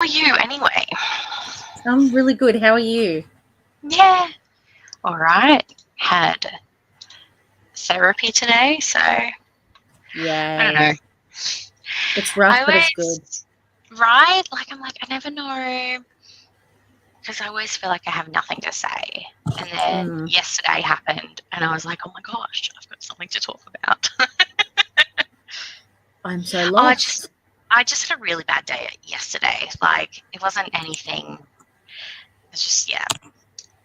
are you anyway? I'm really good. How are you? Yeah, all right. Had therapy today, so I don't Yay. know. It's rough, I but it's good. always, right? I'm like, I never know because I always feel like I have nothing to say. And then Mm, yesterday happened, and I was like, oh my gosh, I've got something to talk about. I'm so Oh, lost. I just had a really bad day yesterday. Like, it wasn't anything. It was just, yeah,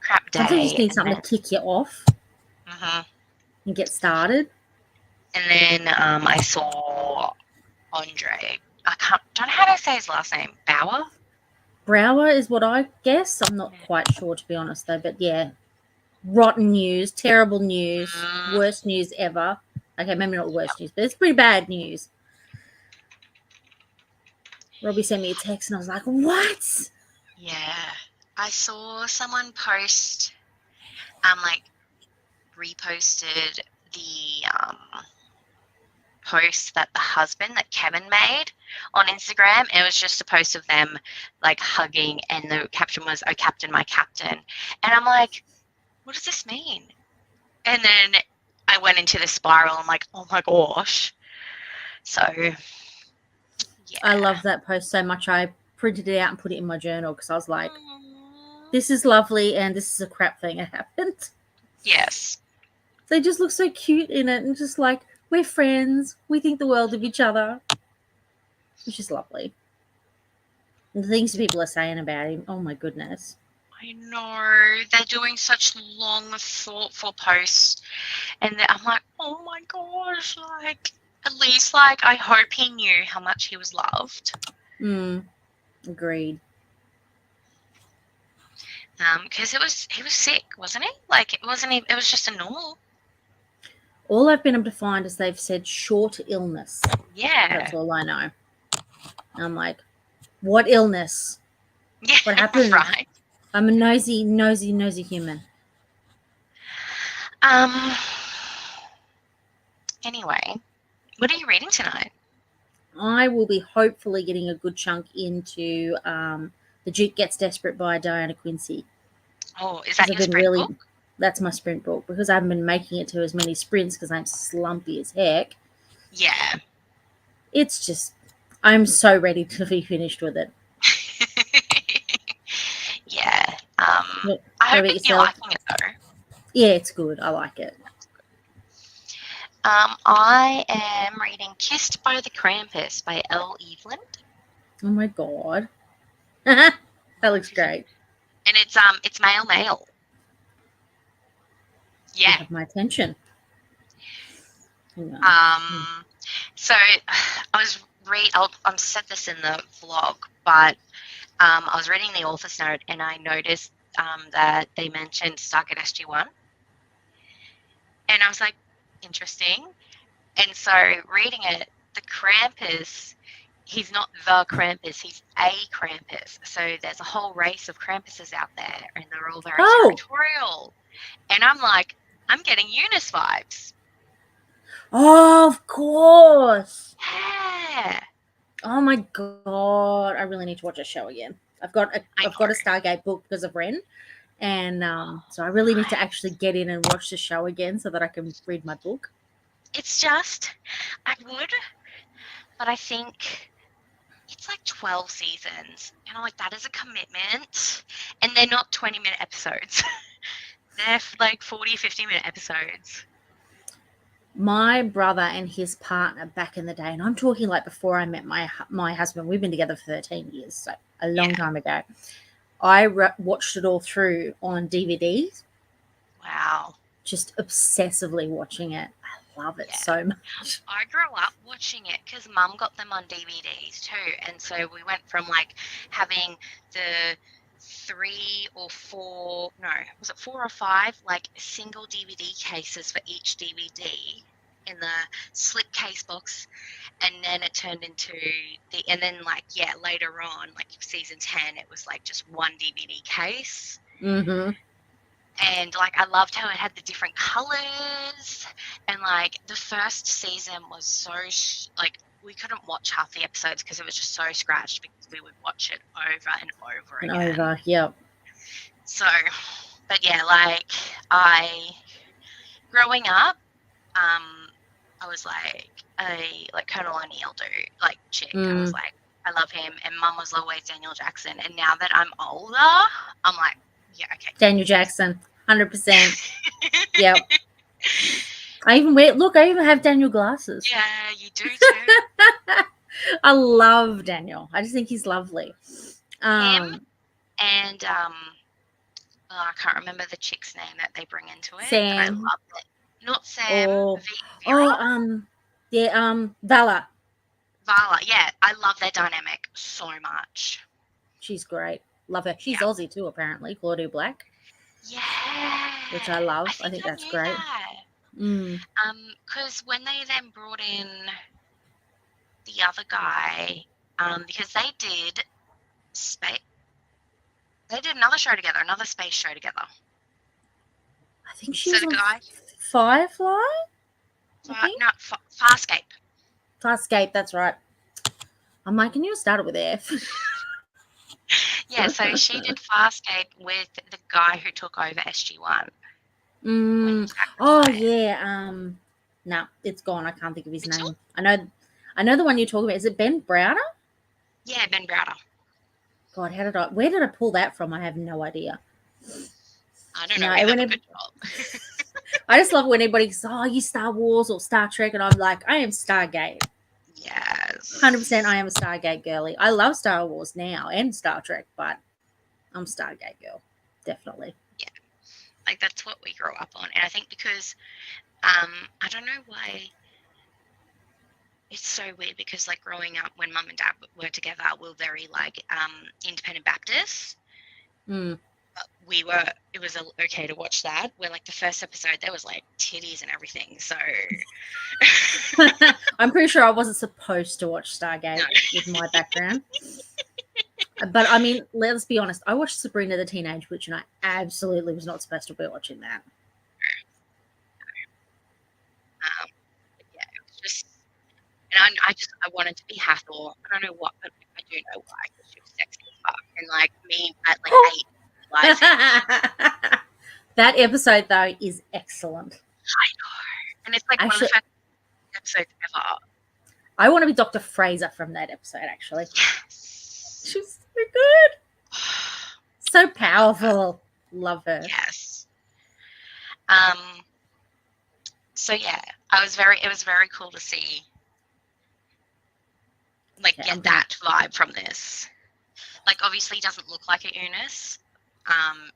crap Sometimes you just day. need And something then, to kick you off mhm. and get started. And then I saw Andre. Don't know how to say his last name. Bauer? Brower is what I guess. I'm not Yeah. quite sure, to be honest, though. But yeah, rotten news, terrible news, Mm, worst news ever. Okay, maybe not worst news, but it's pretty bad news. Robbie sent me a text and I was like, what? yeah. I saw someone post, like, reposted the post that the husband, that Kevin made on Instagram. It was just a post of them, like, hugging, and the caption was, "Oh, Captain, my Captain." And I'm like, what does this mean? And then I went into the spiral. I'm like, oh my gosh. So, I yeah. love that post so much. I printed it out and put it in my journal because I was like, Aww. this is lovely and this is a crap thing that happened. Yes. They just look so cute in it and just like, we're friends. We think the world of each other. Which is lovely. And the things people are saying about him, oh my goodness. I know. They're doing such long, thoughtful posts. And I'm like, oh my gosh. Like, at least, like, I hope he knew how much he was loved. Agreed. Because he was sick, wasn't he? Like, it was just a normal. All I've been able to find is they've said short illness. Yeah. That's all I know. And I'm like, what illness? Yeah, What happened? right. I'm a nosy human. Um, anyway, what are you reading tonight? I will be hopefully getting a good chunk into The Duke Gets Desperate by Diana Quincy. Oh, is Because that I've your been sprint really, book? that's my sprint book. Because I haven't been making it to as many sprints because I'm slumpy as heck. Yeah. It's just, I'm so ready to be finished with it. Yeah. What, I what hope about you're yourself? liking it though. Yeah, it's good. I like it. I am reading Kissed by the Krampus by Elle Evelyn. Oh my god. That looks great. And it's male. You Yeah. have my attention. Hang on. So I was I'll set this in the vlog, but I was reading the author's note and I noticed that they mentioned Stuck at SG1. And I was like, interesting. And so reading it, the Krampus, he's not the Krampus, he's a Krampus. So there's a whole race of Krampuses out there, and they're all very Oh, territorial. And I'm like, I'm getting Eunice vibes. of course. Yeah. Oh my god. I really need to watch a show again. I've got a Stargate book because of Ren. And so I really need to actually get in and watch the show again so that I can read my book. It's just, I would, but I think it's like 12 seasons. And I'm like, that is a commitment. And they're not 20-minute episodes. They're like 40, 50-minute episodes. My brother and his partner back in the day, and I'm talking like before I met my husband, we've been together for 13 years, so a long time ago. I watched it all through on DVDs. Wow. Just obsessively watching it. I love it so much. I grew up watching it because Mum got them on DVDs too. And so we went from like having the 4 or 5 like single DVD cases for each DVD in the slipcase box, and then it turned into later on, like season 10, it was like just one DVD case. Mm-hmm. And like I loved how it had the different colors, and like the first season was so like we couldn't watch half the episodes because it was just so scratched because we would watch it over and over And again. over, yep. So, but yeah, like growing up, I was like a Colonel O'Neill dude, like chick. I was like, I love him, and Mum was always Daniel Jackson. And now that I'm older, I'm like, yeah, okay, Daniel Jackson, 100%. Yep. I even have Daniel glasses. Yeah, you do too. I love Daniel. I just think he's lovely. Him and I can't remember the chick's name that they bring into it. Sam. I love it. Not Sam. Vala. Vala. Yeah, I love their dynamic so much. She's great. Love her. She's Aussie too, apparently. Claudia Black. Yeah. Which I love. I think that's great. Because when they then brought in the other guy, because they did another show together, another space show together. I think she was on Firefly? Farscape. Farscape, that's right. I'm like, can you start it with F? Yeah, so she did Farscape with the guy who took over SG-1. Oh yeah. No, it's gone. I can't think of his name. I know the one you're talking about. Is it Ben Browder? Yeah, Ben Browder. God, where did I pull that from? I have no idea. I don't know. Good job. I just love when anybody says, "Oh, you Star Wars or Star Trek," and I'm like, I am Stargate. Yes. 100%. I am a Stargate girly. I love Star Wars now and Star Trek, but I'm Stargate girl, definitely. Yeah, like that's what we grew up on, and I think because I don't know why. It's so weird because like growing up when Mum and Dad were together, we were very like independent Baptists. But it was okay to watch that. Where like the first episode, there was like titties and everything. So I'm pretty sure I wasn't supposed to watch Stargate with my background. But I mean, let's be honest. I watched Sabrina the Teenage Witch, and I absolutely was not supposed to be watching that. Yeah, it was just. And I wanted to be Hathor. I don't know what, but I do know why. Because she was sexy as fuck. And like me at like 8. That episode though is excellent. I know. And it's like one of the first episodes ever. I want to be Dr. Fraser from that episode, actually. Yes. She's so good. So powerful. Love her. Yes. So yeah, it was very cool to see get that vibe from this. Like obviously he doesn't look like a Eunice,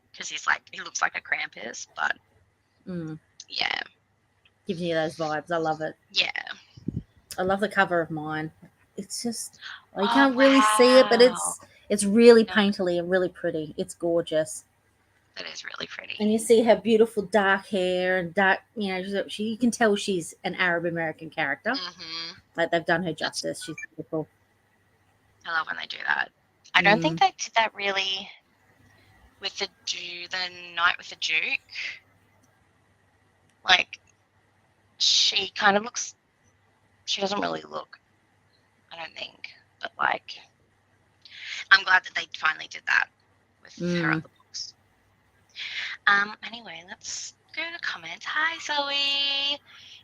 because he looks like a Krampus, but yeah. Gives you those vibes. I love it. Yeah. I love the cover of mine. It's just you can't really see it, but it's really painterly and really pretty. It's gorgeous. That is really pretty. And you see her beautiful dark hair and dark, you can tell she's an Arab American character. Like they've done her justice. She's beautiful. I love when they do that. I don't think they did that really with the Night with the Duke. Like she kind of looks. She doesn't really look. I don't think, but like, I'm glad that they finally did that with her other books. Anyway, let's go to the comments. Hi, Zoe.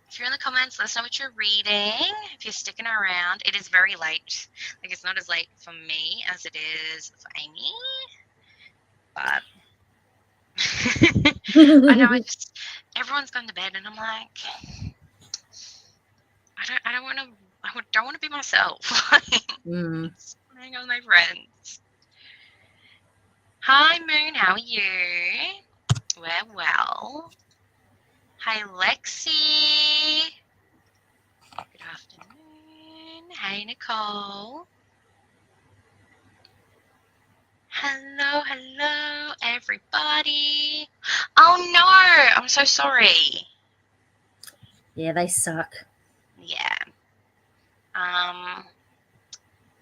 If you're in the comments, let us know what you're reading. If you're sticking around, it is very late. Like, it's not as late for me as it is for Amy. But I know, everyone's gone to bed, and I'm like, I don't want to be myself. Hang out with my friends. Hi, Moon. How are you? We're well. Hi, Lexi. Good afternoon. Hey, Nicole. Hello, everybody. Oh, no. I'm so sorry. Yeah, they suck. Yeah.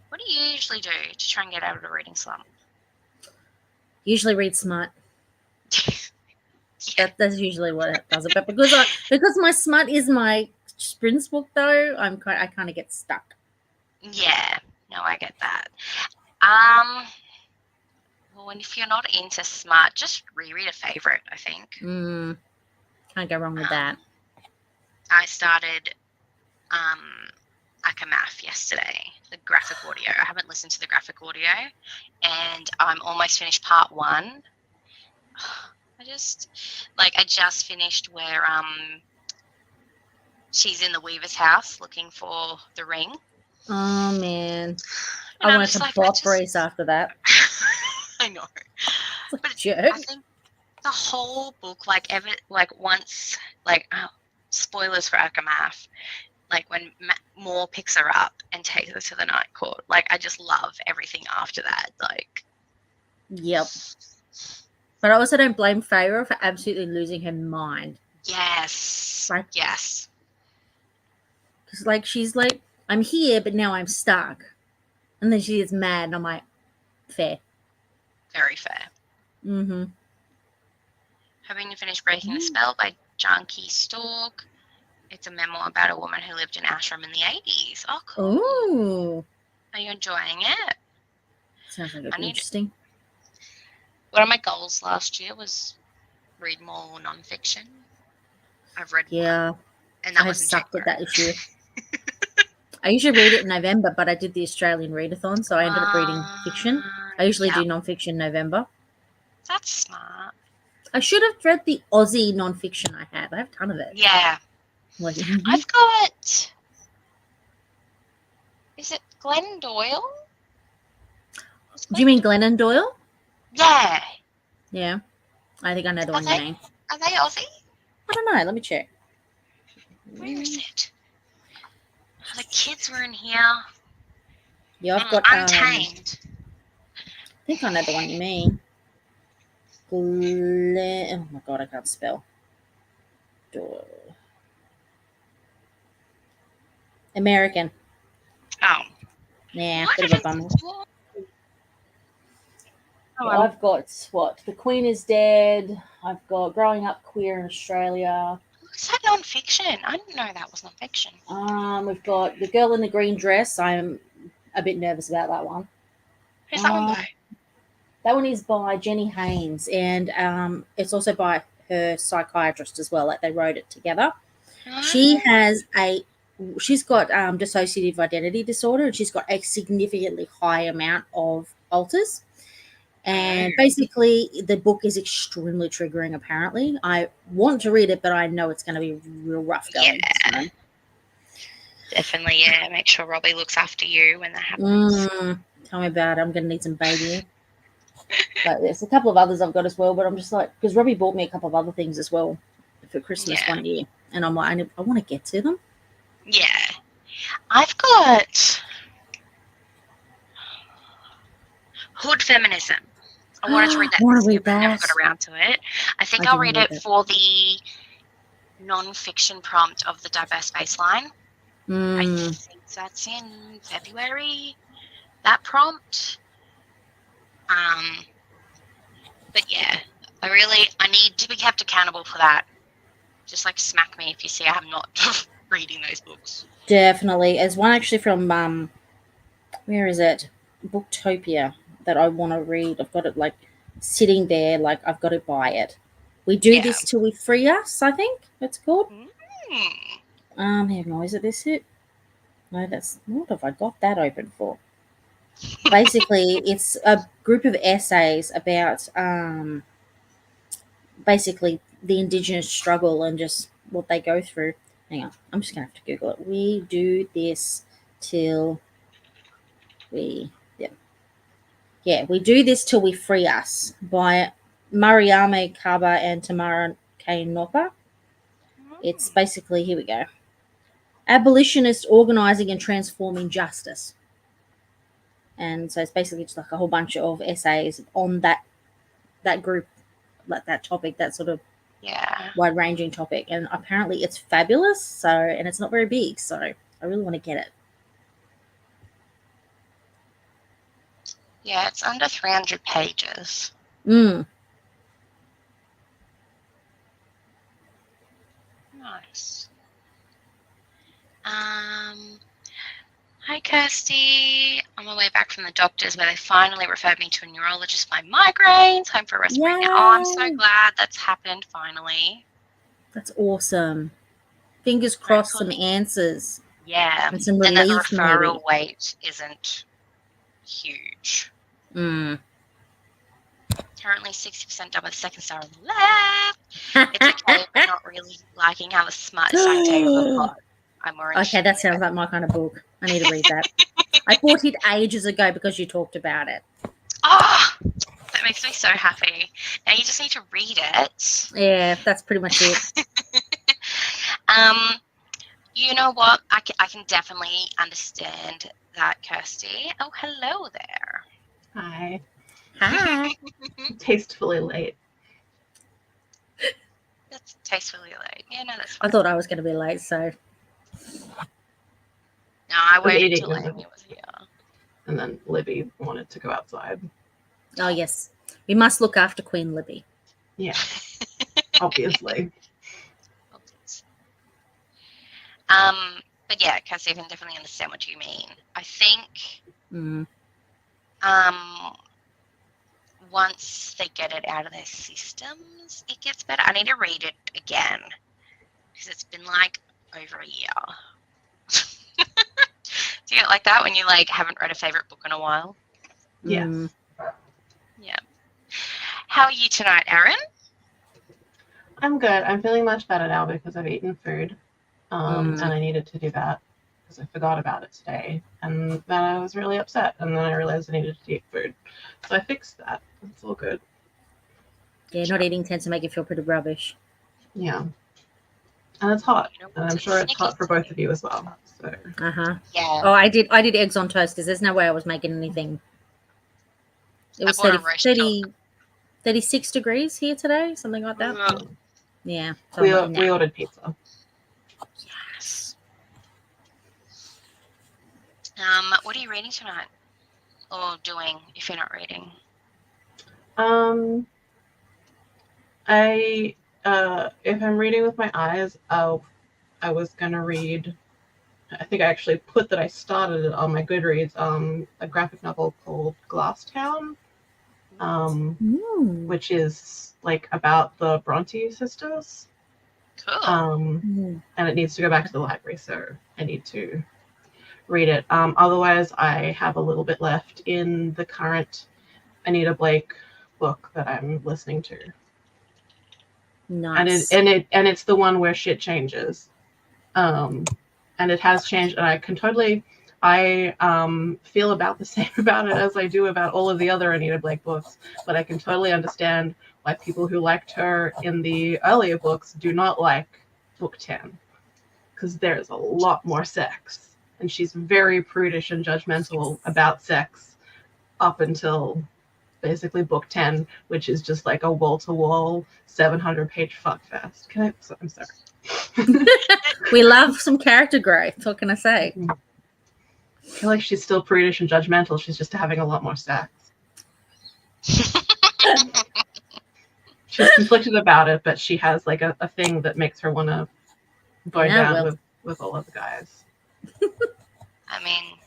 What do you usually do to try and get out of a reading slump? Usually read smut. That's usually what it does. But because my smut is my Sprint's book, though, I kind of get stuck. Yeah, no, I get that. Well, and if you're not into smart, just reread a favorite, I think. Can't go wrong with that. I started Akamath yesterday, the graphic audio. I haven't listened to the graphic audio, and I'm almost finished part 1. I just finished where she's in the Weaver's house looking for the ring. Oh man, And I I'm wanted just to like, pop Reese after that. I know, It's but a jerk. I think the whole book, once, spoilers for Akamath, like when Moore picks her up and takes her to the Night Court, like I just love everything after that. Like, Yep. But I also don't blame Feyre for absolutely losing her mind. yes, Like, yes, because like she's like, I'm here, but now I'm stuck, and then she gets mad, and I'm like, fair. very fair. Mm-hmm. Having you finished Breaking the Spell by Janki Stork. It's a memoir about a woman who lived in Ashram in the 80s. Oh, cool. Ooh. Are you enjoying it? Sounds like it'd be interesting. One of my goals last year was read more nonfiction. I've read one. And that I was in sucked at January. that issue. I usually read it in November, but I did the Australian readathon, so I ended up reading fiction. I usually do nonfiction in November. That's smart. I should have read the Aussie nonfiction I have. I have a ton of it. Yeah. Like, I've got... Is it Glennon Doyle? Do you mean Glennon Doyle? Yeah. Yeah. I think I know the one you mean. Are they Aussie? I don't know. Let me check. Where is it? Oh, the kids were in here. Yeah, I've got Untamed. I think I know the one you mean. Oh my god, I can't spell. Doyle. American. Oh. Yeah, What bit of a bummer. Oh, I've got what? The Queen is Dead. I've got Growing Up Queer in Australia. What's that nonfiction? I didn't know that was nonfiction. We've got The Girl in the Green Dress. I'm a bit nervous about that one. Who's that one by? That one is by Jenny Haynes, and it's also by her psychiatrist as well. Like they wrote it together. She's got dissociative identity disorder, and she's got a significantly high amount of alters. And basically, the book is extremely triggering. Apparently, I want to read it, but I know it's going to be real rough going. Yeah. Definitely, yeah. Make sure Robbie looks after you when that happens. Tell me about it. I'm going to need some baby. But there's a couple of others I've got as well, but I'm just like, because Robbie bought me a couple of other things as well for Christmas one year, and I'm like, I want to get to them. Yeah. I've got Hood Feminism. I wanted to read that this year, but I never got around to it. I think I'll read it for the non-fiction prompt of the Diverse Baseline. I think that's in February, that prompt. But yeah, I need to be kept accountable for that. Just like smack me if you see I'm not reading those books. Definitely. There's one actually from where is it? Booktopia that I want to read. I've got it like sitting there, like I've got to buy it. We do this till we free us, I think it's called. No, is it this it? No, that's what have I got that open for? Basically, it's a group of essays about basically the Indigenous struggle and just what they go through. Hang on, I'm just gonna have to Google it. We do this till we we do this till we free us by Mariame Kaba and Tamara K. Nopper. It's basically, here we go. Abolitionist organizing and transforming justice. And so it's basically just like a whole bunch of essays on that group, like that topic, that sort of wide-ranging topic. And apparently it's fabulous. So, and it's not very big. So I really want to get it. Yeah, it's under 300 pages. Nice. Hi, Kirsty. On my way back from the doctors where they finally referred me to a neurologist for my migraines. Home for rest right now. Oh, I'm so Yay! glad that's happened finally. That's awesome. Fingers crossed, some answers Yeah. and some And that the relief, referral maybe. wait isn't huge. Mm. Currently 60% done with the second star on the left. It's okay if we're not really liking how the smartest scientific report. I'm more Okay, interested that in sounds like my kind of book. I need to read that. I bought it ages ago because you talked about it. Oh, that makes me so happy. Now you just need to read it. Yeah, that's pretty much it. You know what? I can definitely understand that, Kirsty. Oh, hello there. Hi. Hi. Tastefully late. That's tastefully late. Yeah, no, that's I fine. thought I was going to be late, so. No, I waited eating till them. Amy was here. And then Libby wanted to go outside. Oh, yes. We must look after Queen Libby. Yeah. Obviously. But yeah, Kirsty, I can definitely understand what you mean. I think Mm. once they get it out of their systems, it gets better. I need to read it again because it's been like over a year. Do you get like that when you like haven't read a favorite book in a while? Yes. Mm. Yeah. How are you tonight, Erin? I'm good. I'm feeling much better now because I've eaten food. And I needed to do that because I forgot about it today. And then I was really upset. And then I realized I needed to eat food. So I fixed that. It's all good. Yeah, not eating tends to make you feel pretty rubbish. Yeah. And it's hot. You know, And I'm sure it's hot for both of you as well. So Uh-huh. Yeah. Oh, I did eggs on toast because there's no way I was making anything. It was bought a roast 36 degrees here today, something like that. Ugh. Yeah. So we, I'm like, we nah. ordered pizza. Yes. What are you reading tonight? Or doing if you're not reading? If I'm reading with my eyes, I was gonna read. I think I actually put that I started it on my Goodreads. A graphic novel called Glasstown, which is like about the Bronte sisters. Cool. And it needs to go back to the library, so I need to read it. Otherwise, I have a little bit left in the current Anita Blake book that I'm listening to. Nice. And it's the one where shit changes. And it has changed, and I feel about the same about it as I do about all of the other Anita Blake books, but I can totally understand why people who liked her in the earlier books do not like book 10, because there's a lot more sex, and she's very prudish and judgmental about sex up until basically book 10, which is just like a wall-to-wall 700-page fuckfest. I'm sorry. We love some character growth. What can I say? I feel like she's still prudish and judgmental. She's just having a lot more sex. She's conflicted about it, but she has like a thing that makes her want to bone down with all of the guys. I mean,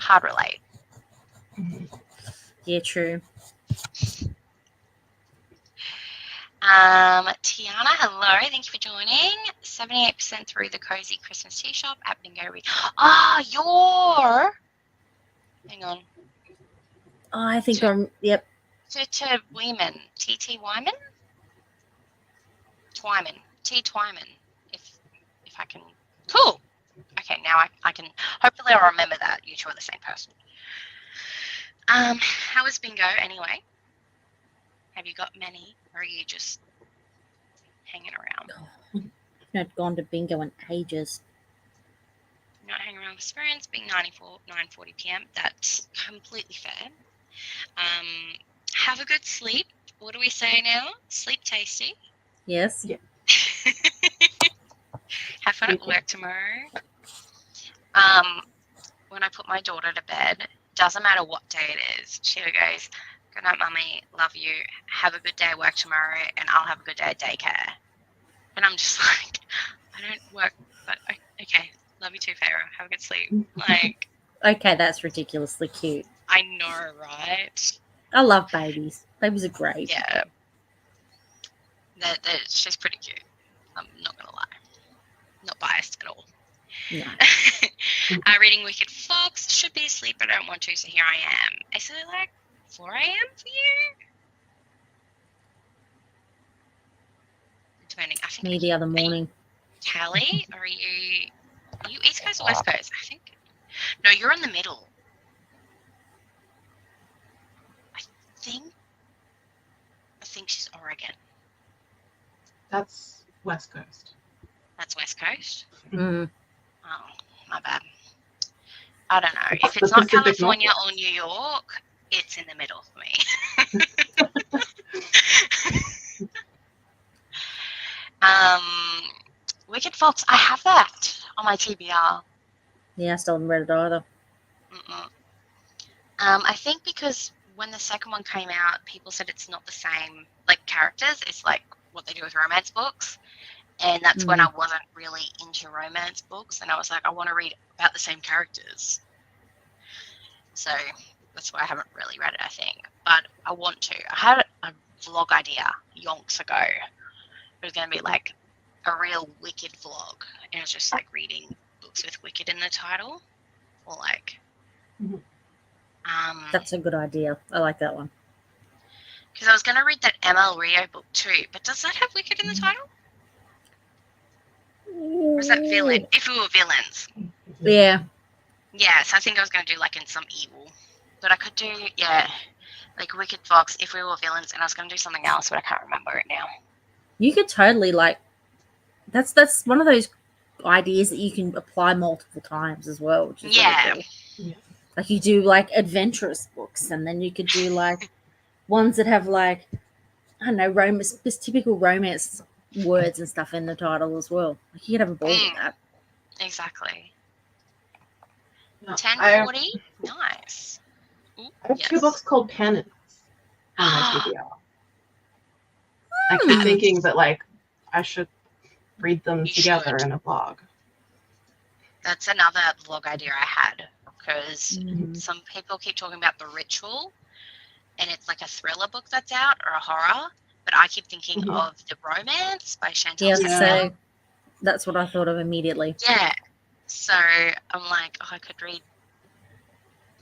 hard relate. Yeah, true. Tiana, hello. Thank you for joining. 78% through the Cozy Christmas Tea Shop at Bingo Read. You're... Hang on. Oh, I think yep. To Wyman. T.T. Wyman? Twyman. T. Twyman. If I can... Cool. Okay, now I can... Hopefully I'll remember that you two are the same person. How was bingo anyway? Have you got many, or are you just hanging around? I've not gone to bingo in ages. Not hanging around with experience, being 9:40 p.m. That's completely fair. Have a good sleep. What do we say now? Sleep tasty. Yes. Yeah. Have fun at work tomorrow. When I put my daughter to bed, doesn't matter what day it is, she goes, "Good night, mummy. Love you. Have a good day at work tomorrow, and I'll have a good day at daycare." And I'm just like, I don't work, but okay. Love you too, Pharaoh. Have a good sleep. Like, Okay, that's ridiculously cute. I know, right? I love babies. Babies are great. Yeah. That she's pretty cute. I'm not gonna lie. Not biased at all. No. Reading Wicked Fox. Should be asleep, but I don't want to, so here I am. Is it like 4 a.m. for you? Depending. I think. Me the other morning. Callie, are you East Coast or West Coast? I think. No, you're in the middle. I think she's Oregon. That's West Coast. That's West Coast. Mm. Oh, my bad. I don't know. It's If the it's not Pacific California or New York, it's in the middle for me. Wicked Fox, I have that on my TBR. Yeah, I still haven't read it either. Mm-mm. I think because when the second one came out, people said it's not the same, like, characters. It's like what they do with romance books. And that's when I wasn't really into romance books. And I was like, I want to read about the same characters. So that's why I haven't really read it, I think. But I want to. I had a vlog idea yonks ago. It was going to be like a real Wicked vlog. And it was just like reading books with Wicked in the title. Or like... Mhm. That's a good idea. I like that one. Because I was going to read that ML Rio book too. But does that have Wicked in the title? Or is that villain? If we were villains. Yeah. Yeah, so I think I was going to do like in some evil. But I could do, yeah, like Wicked Fox if we were villains. And I was going to do something else, but I can't remember it now. You could totally like that's one of those ideas that you can apply multiple times as well. Which is really Yeah. cool. Yeah. Like you do like adventurous books, and then you could do like ones that have like I don't know romance, just typical romance words and stuff in the title as well. Like you could have a ball with that. Exactly. No, 1040? Nice. Ooh, I have two yes. books called Penance on my TBR. I keep thinking that like I should read them You together should. in a vlog. That's another vlog idea I had. Because Mhm. some people keep talking about The Ritual. And it's like a thriller book that's out or a horror. But I keep thinking Mhm. of The Romance by Chantal Yeah, Taylor. so that's what I thought of immediately. Yeah. So I'm like, oh, I could read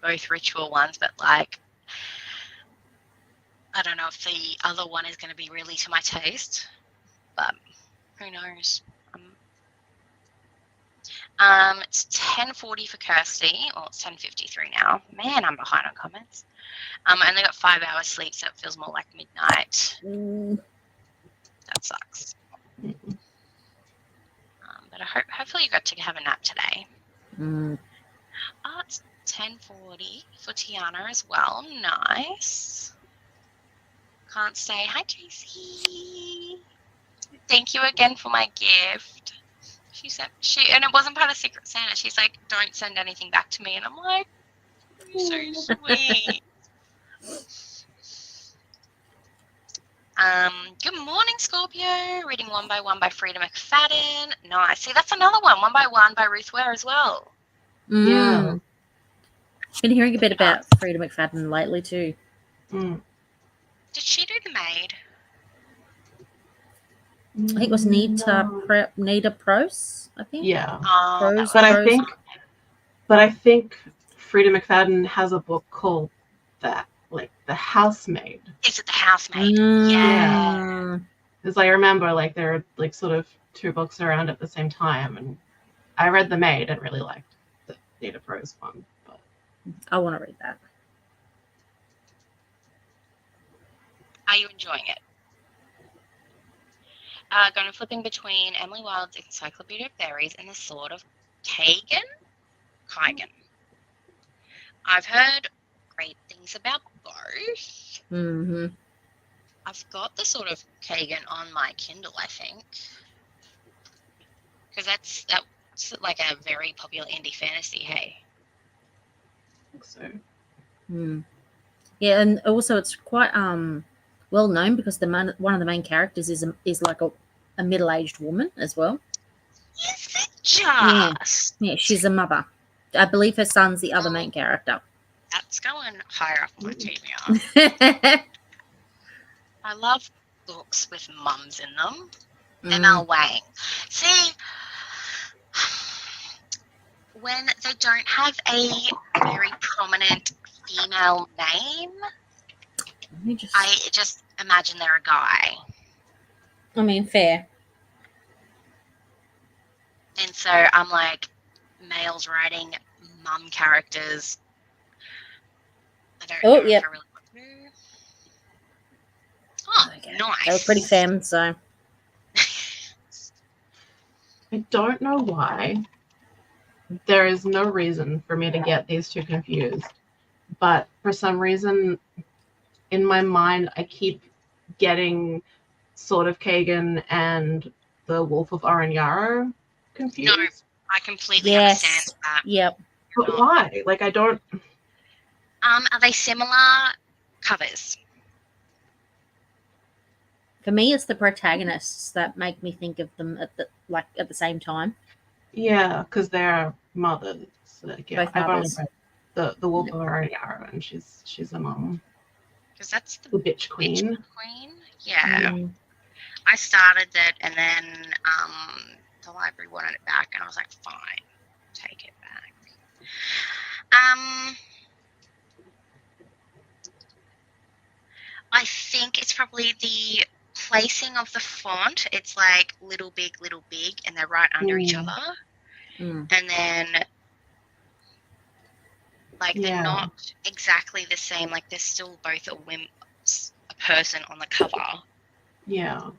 both Ritual ones, but like, I don't know if the other one is going to be really to my taste, but who knows? It's 10:40 for Kirsty, or it's 10:53 now. Man, I'm behind on comments. I only got 5 hours sleep, so it feels more like midnight. Mm. That sucks. But hopefully you got to have a nap today. Mm. Oh, it's 10:40 for Tiana as well. Nice. Can't stay. Hi, JC. Thank you again for my gift. She said and it wasn't part of Secret Santa. She's like, don't send anything back to me. And I'm like, you're so sweet. Good morning, Scorpio. Reading One by One by Frida McFadden. Nice. See, that's another one. One by One by Ruth Ware as well. Mm. Been hearing a bit about Frida McFadden lately too. Mm. Did she do The Maid? I think it was Nita Prose, I think. Yeah. Oh, that Prose, was But Prose. I think Frida McFadden has a book called that, like The Housemaid. Is it The Housemaid? Mm. Yeah. Because I remember like there were like sort of two books around at the same time, and I read The Maid and really liked the Nita Prose one. But I want to read that. Are you enjoying it? Going to flipping between Emily Wilde's Encyclopedia of Fairies and The Sword of Kagan. I've heard great things about both. Mm-hmm. I've got The Sword of Kagan on my Kindle, I think, because that's like a very popular indie fantasy. Hey. I think so. Mm. Yeah, and also it's quite well known because one of the main characters is like a middle-aged woman as well. Is it just? Yeah, she's a mother. I believe her son's the other main character. That's going higher up on my TBR. I love books with mums in them. ML Wang. See, when they don't have a very prominent female name, I just imagine they're a guy. I mean, fair. And so I'm like, males writing mum characters. I don't know if I really want to. Oh, okay. nice. They were pretty femme, so. I don't know why. There is no reason for me to get these two confused. But for some reason, in my mind, I keep getting Sword of Kagan and the Wolf of Aranyara confused. No, I completely understand that. Yep. But why? Like, I don't... Are they similar covers? For me, it's the protagonists that make me think of them at the same time. Yeah, because they're mothers. Like, yeah, Both I've only mothers. read the Wolf of Aranyara, and she's a mom. Because that's the Bitch Queen. Yeah. Mm. I started it, and then the library wanted it back, and I was like, fine, take it back. I think it's probably the placing of the font. It's like little big, and they're right under each other. Mm. And then, like, they're not exactly the same. Like, they're still both a person on the cover. Yeah.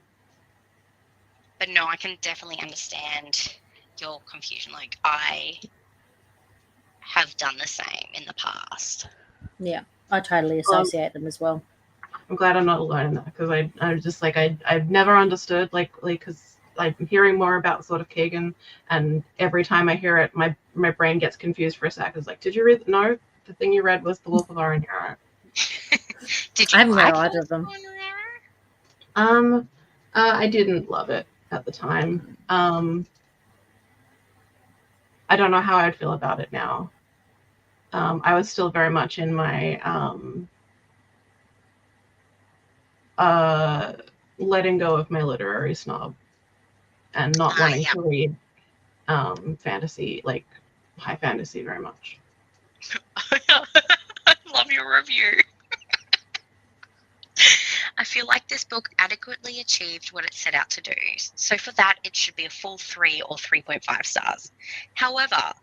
But no, I can definitely understand your confusion. Like, I have done the same in the past. Yeah, I totally associate them as well. I'm glad I'm not alone in that, because I'm just like, I've never understood, like because I'm hearing more about Sword of Kagan, and every time I hear it, my brain gets confused for a sec. It's like, did you read? No, the thing you read was The Wolf of Aranyara. Did you? I haven't read like either of them. I didn't love it at the time. I don't know how I'd feel about it now. I was still very much in my letting go of my literary snob and not wanting to read fantasy, like high fantasy, very much. I love your review. I feel like this book adequately achieved what it set out to do. So for that, it should be a full 3 or 3.5 stars. However, ...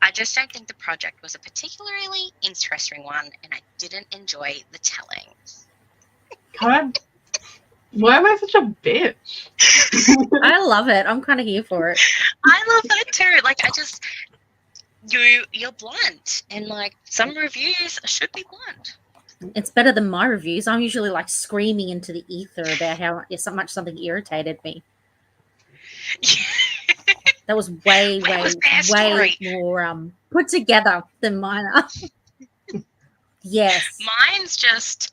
I just don't think the project was a particularly interesting one, and I didn't enjoy the telling. God, why am I such a bitch? I love it. I'm kind of here for it. I love that too. Like, you're blunt, and like some reviews should be blunt. It's better than my reviews. I'm usually like screaming into the ether about how so much something irritated me. That was way more put together than mine are. Yes. Mine's just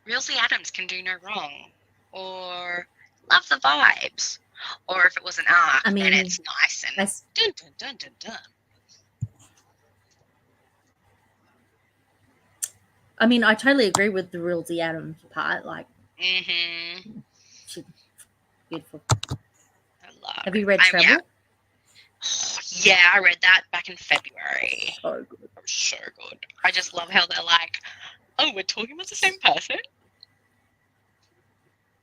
Realsey Adams can do no wrong, or love the vibes, or if it was an arc, then it's nice and dun dun dun dun dun. I mean, I totally agree with the Realsey Adams part. Like, she's beautiful. Have you read Treble? Yeah, I read that back in February. So good. So good. I just love how they're like, oh, we're talking about the same person?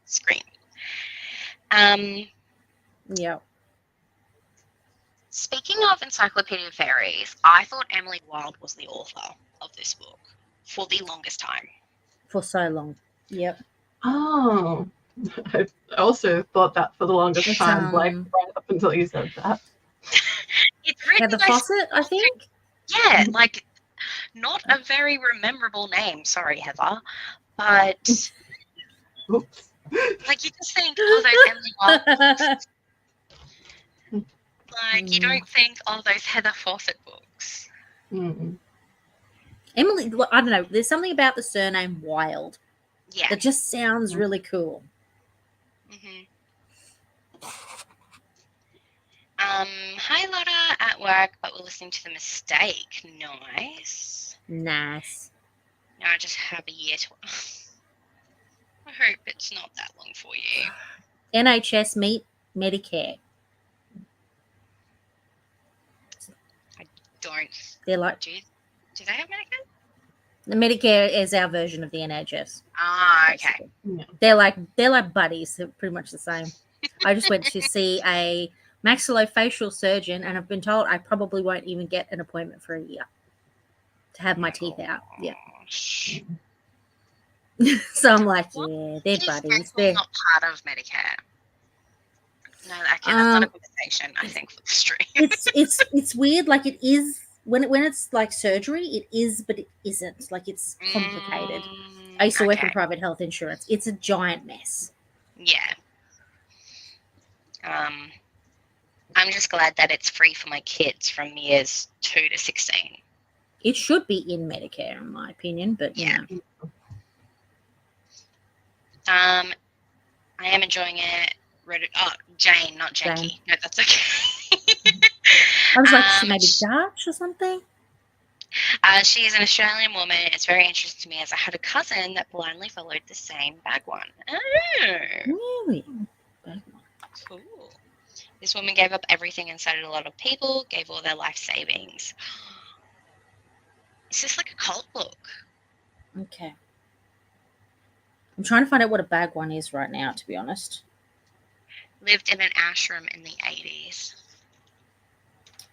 Scream. Yeah. Speaking of Encyclopedia Fairies, I thought Emily Wilde was the author of this book for the longest time. For so long. Yep. Oh. I also thought that for the longest time, like right up until you said that. It's written Heather Fawcett, I think. Yeah, like not a very memorable name. Sorry, Heather, but Oops. like you just think, oh, those Emily Wilde books. Like you don't think, oh, those Heather Fawcett books. Emily, I don't know. There's something about the surname Wilde. Yeah. That just sounds really cool. Hi Lotta, at work, but we're listening to The Mistake. Nice. Nice. No, I just have a year to. I hope it's not that long for you. NHS meet Medicare. Don't. They're like Do they have Medicare? the Medicare is our version of the NHS. Ah, okay. basically. Yeah. They're like buddies. They're pretty much the same. I just went to see a maxillofacial surgeon, and I've been told I probably won't even get an appointment for a year to have my teeth out. Yeah. Gosh. So I'm like, What? yeah, they're Is buddies. dental They're not part of Medicare? No, okay, that's not a conversation, I think, for the stream. it's weird. Like it is when it's like surgery, it is, but it isn't. Like it's complicated. I used to work in Okay. private health insurance. It's a giant mess. Yeah. I'm just glad that it's free for my kids from years 2 to 16. It should be in Medicare, in my opinion, but Yeah. yeah. I am enjoying it. Oh, Jane, not Jane. Janky. No, that's okay. I was like, maybe sh- Dutch or something. She is an Australian woman. It's very interesting to me as I had a cousin that blindly followed the same bag one. Oh, Really? cool. This woman gave up everything and cited a lot of people, gave all their life savings. Is this like a cult book? Okay. I'm trying to find out what a bag one is right now, to be honest. Lived in an ashram in the 80s.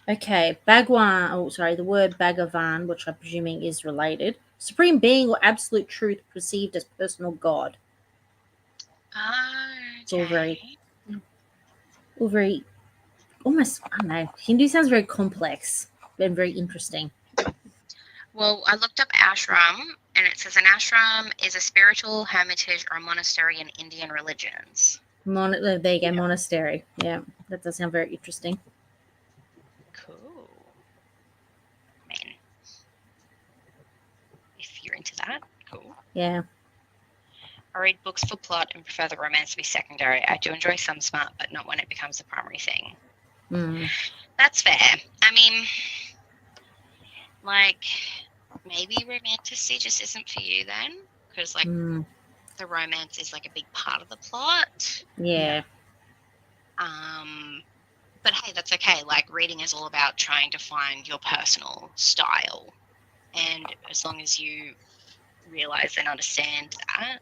Okay, Bhagwan, oh sorry, the word Bhagavan, which I'm presuming is related. Supreme being or absolute truth perceived as personal God. It's all very, almost, I don't know. Hindu sounds very complex and very interesting. Well, I looked up ashram, and it says an ashram is a spiritual hermitage or a monastery in Indian religions. There you go, monastery. Yeah, that does sound very interesting. Cool. I mean, if you're into that, cool. Yeah. I read books for plot and prefer the romance to be secondary. I do enjoy some smart, but not when it becomes the primary thing. That's fair. I mean, like, maybe romanticy just isn't for you then, because like the romance is like a big part of the plot. Yeah. But hey, that's okay. Like, reading is all about trying to find your personal style, and as long as you realize and understand that.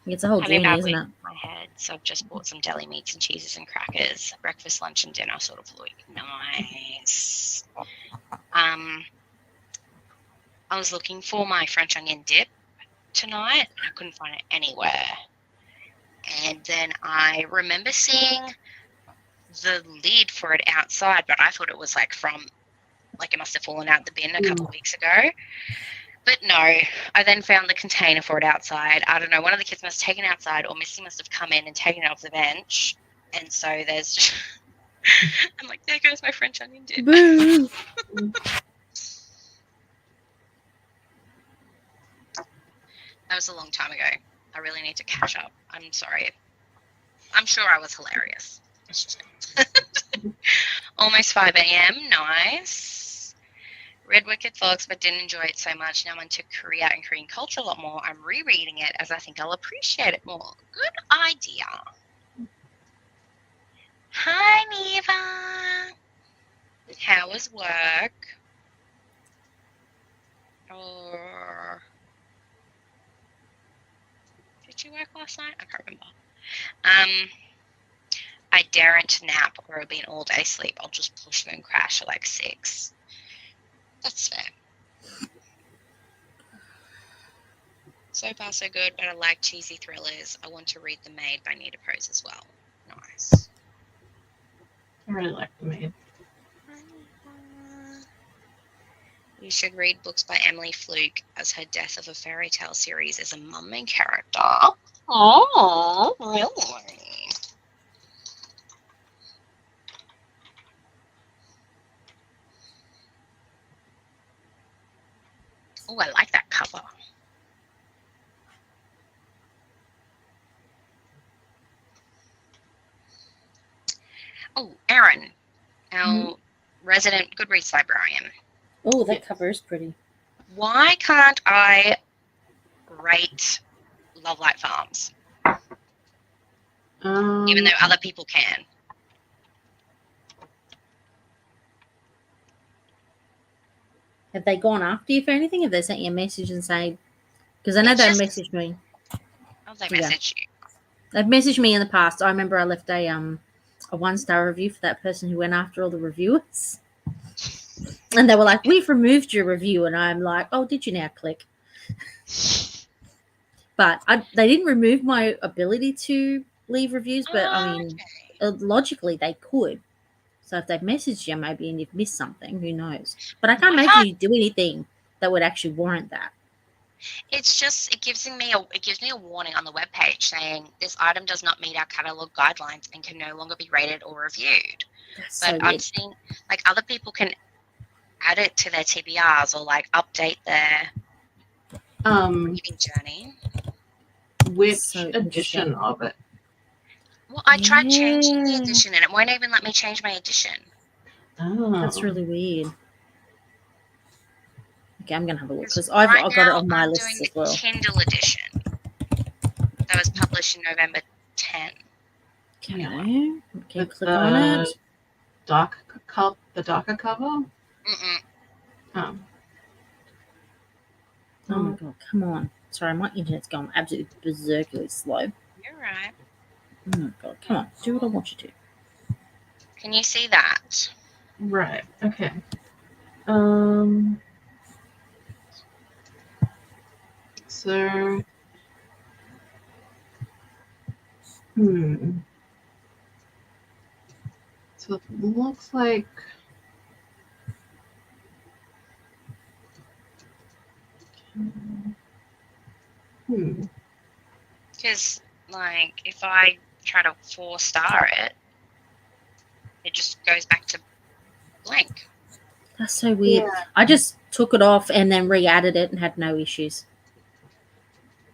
It's a whole journey, isn't it? My head, so I've just bought some deli meats and cheeses and crackers. Breakfast, lunch, and dinner sort of week. Nice. I was looking for my French onion dip tonight. I couldn't find it anywhere. And then I remember seeing the lid for it outside, but I thought it was like it must have fallen out the bin a couple of weeks ago. But no, I then found the container for it outside. I don't know, one of the kids must have taken it outside, or Missy must have come in and taken it off the bench. And so there's just, I'm like, there goes my French onion dip. Boo. That was a long time ago. I really need to catch up. I'm sorry. I'm sure I was hilarious. Almost 5 a.m. Nice. Read Wicked Fox, but didn't enjoy it so much. Now I'm into Korea and Korean culture a lot more. I'm rereading it as I think I'll appreciate it more. Good idea. Hi, Neva. How was work? Or did you work last night? I can't remember. I daren't nap or it'll be an all-day sleep. I'll just push through and crash at like 6. That's fair. So far, so good, but I like cheesy thrillers. I want to read The Maid by Nita Prose as well. Nice. I really like The Maid. You should read books by Emily Fluke, as her Death of a Fairy Tale series is a mum main character. Oh, really? Oh, I like that cover. Oh, Erin, our Mhm. resident Goodreads librarian. Oh, that Yes. cover is pretty. Why can't I rate Love Light Farms, even though other people can? Have they gone after you for anything? Have they sent you a message and say? Because I know It's they just- messaged me. Oh, they Yeah. message you. They've messaged me in the past. I remember I left a 1-star review for that person who went after all the reviewers, and they were like, "We've removed your review," and I'm like, "Oh, did you now?" Click. But they didn't remove my ability to leave reviews. But I mean, logically they could. So if they've messaged you maybe and you've missed something, who knows? But I can't imagine you do anything that would actually warrant that. It's just it gives me a warning on the webpage saying this item does not meet our catalog guidelines and can no longer be rated or reviewed. That's But so I'm weird. seeing like other people can add it to their TBRs or like update their reading journey. Which So edition of it? Well, I tried changing the Yeah. edition and it won't even let me change my edition. Oh. That's really weird. Okay, I'm gonna have a look because Right I've got it now, on my I'm list doing as the well. Kindle edition that was published in November 10. Okay, Yeah. okay, With click on it. the darker cover. Mm-mm. Oh. Oh my god, come on! Sorry, my internet's going absolutely berserkly slow. You're right. Oh my god, come on, do what I want you to. Can you see that? Right. Okay. So. So it looks like. Because, like, if I try to 4-star it, it just goes back to blank. That's so weird. Yeah. I just took it off and then re-added it and had no issues.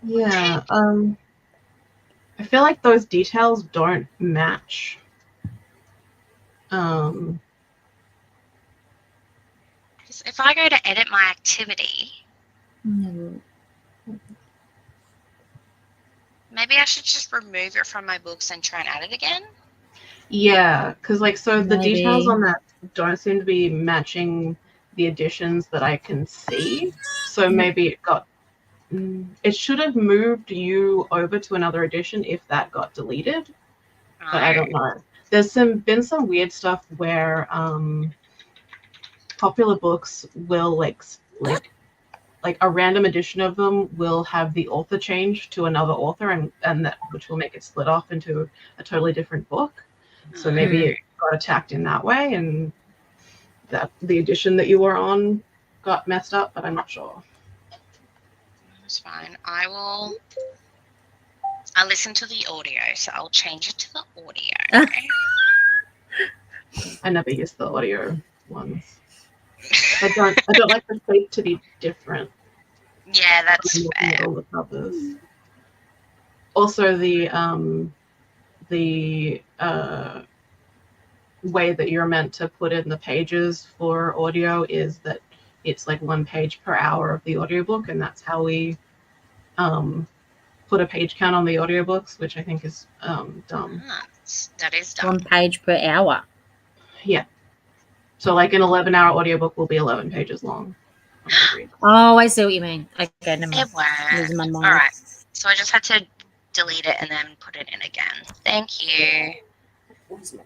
Yeah. I feel like those details don't match. Because if I go to edit my activity, Mm. maybe I should just remove it from my books and try and add it again. Yeah, because so the Maybe. details on that don't seem to be matching the editions that I can see. So maybe it should have moved you over to another edition if that got deleted. But I don't know. There's been some weird stuff where popular books will like a random edition of them will have the author change to another author and that which will make it split off into a totally different book. So maybe it got attacked in that way and that the edition that you were on got messed up, but I'm not sure. That's fine. I listen to the audio, so I'll change it to the audio. I never use the audio ones. I don't like the shape to be different. Yeah, that's I'm looking at fair. all the covers. Also, the way that you're meant to put in the pages for audio is that it's like 1 page per hour of the audiobook, and that's how we put a page count on the audiobooks, which I think is dumb. That is dumb. 1 page per hour. Yeah. So like an 11-hour audiobook will be 11 pages long. Oh, I see what you mean. Okay, never mind. It worked. Losing my mind. All right. So I just had to delete it and then put it in again. Thank you.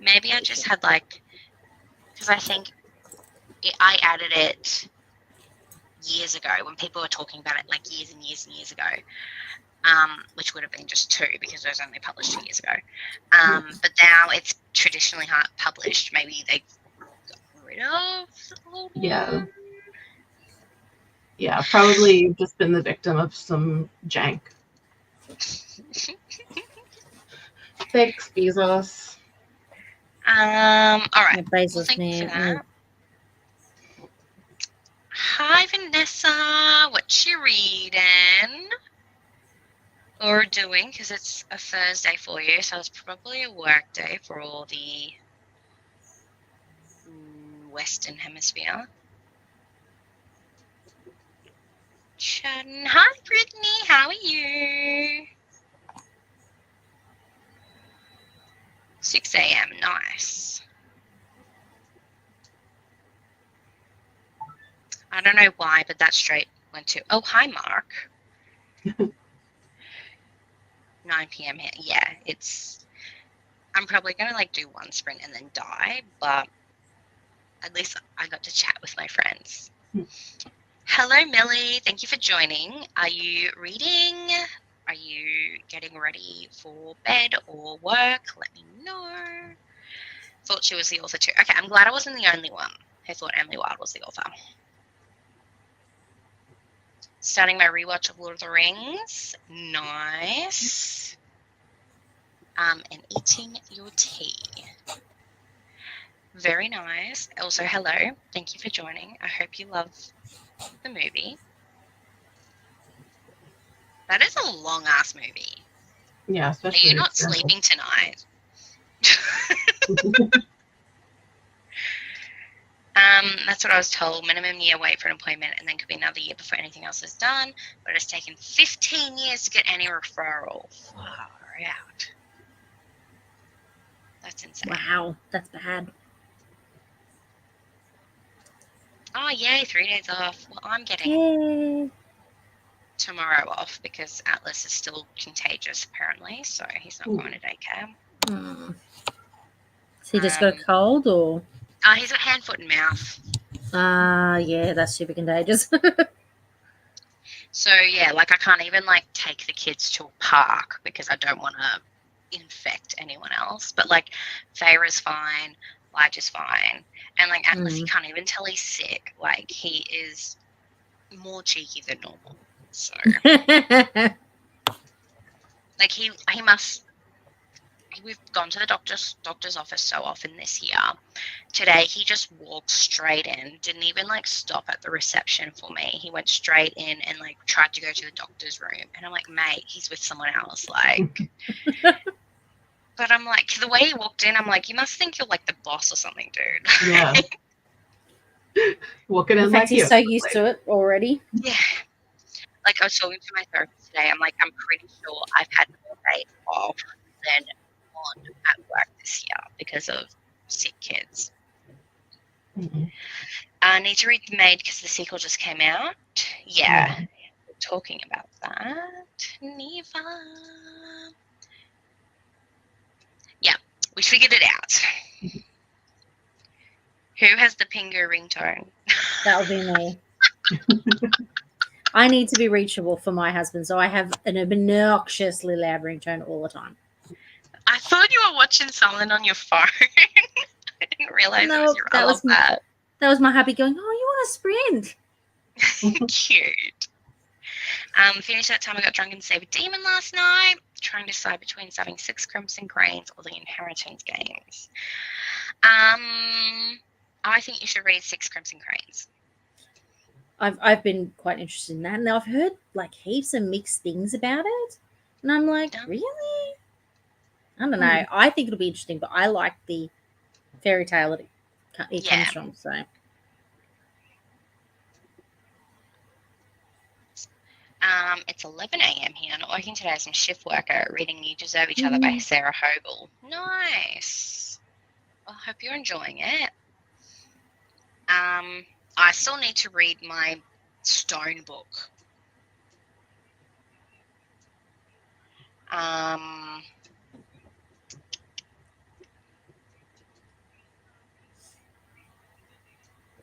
Maybe I just had because I think I added it years ago when people were talking about it years and years and years ago, which would have been just 2 because it was only published 2 years ago. But now it's traditionally published. Maybe they got rid of the old one. Yeah, probably you've just been the victim of some jank. Thanks, Bezos. All right. Yeah, Bezos, Thank you for man. that. Hi, Vanessa. What you reading or doing? Because it's a Thursday for you, so it's probably a work day for all the Western Hemisphere. Hi, Brittany. How are you? 6 a.m. Nice. I don't know why, but that straight went to. Oh, hi, Mark. 9 p.m. here. Yeah, it's. I'm probably gonna like do one sprint and then die, but at least I got to chat with my friends. Hello, Millie. Thank you for joining. Are you reading? Are you getting ready for bed or work? Let me know. Thought she was the author too. Okay, I'm glad I wasn't the only one who thought Emily Wilde was the author. Starting my rewatch of Lord of the Rings. Nice. And eating your tea. Very nice. Also, hello. Thank you for joining. I hope you love the movie. That is a long-ass movie. Yeah, Are especially. you not sleeping tonight? That's what I was told. Minimum year wait for an appointment, and then could be another year before anything else is done. But it's taken 15 years to get any referral. Far out. That's insane. Wow, that's bad. Oh, yay, 3 days off. Well, I'm getting Yay. tomorrow off because Atlas is still contagious, apparently, so he's not going to daycare. Hmm. So he just got a cold, or? He's got hand, foot, and mouth. Yeah, that's super contagious. So, yeah, like I can't even, like, take the kids to a park because I don't want to infect anyone else. But, like, Feyre's fine, Lige is fine. And, like, Atlas, you can't even tell he's sick. Like, he is more cheeky than normal. So, like, he must... We've gone to the doctor's office so often this year. Today, he just walked straight in, didn't even, like, stop at the reception for me. He went straight in and, like, tried to go to the doctor's room. And I'm like, mate, he's with someone else. Like, but I'm like, the way he walked in, I'm like, you must think you're, like, the boss or something, dude. Yeah. Walking in In fact, like he's you. so used to it already. Yeah. Like, I was talking to my therapist today. I'm like, I'm pretty sure I've had more days off than on at work this year because of sick kids. I need to read The Maid because the sequel just came out. Yeah. We're talking about that. Neva. Yeah, we figured it out. Who has the Pingu ringtone? That'll be me. I need to be reachable for my husband, so I have an obnoxiously loud ringtone all the time. I thought you were watching something on your phone. I didn't realize it was your iPad. That was my hubby going, oh, you want a sprint? Cute. Finished that time I got drunk and saved a demon last night. Trying to decide between saving 6 Crimson Grains or the Inheritance Games. I think you should read 6 Crimson Grains. I've been quite interested in that, and I've heard like heaps of mixed things about it, and I'm like, really? I don't know. I think it'll be interesting, but I like the fairy tale that it comes from. So, it's 11 a.m. here. Not working today as I'm shift worker. Reading You Deserve Each Other by Sarah Hogle. Nice. Well, I hope you're enjoying it. I still need to read my Stone book.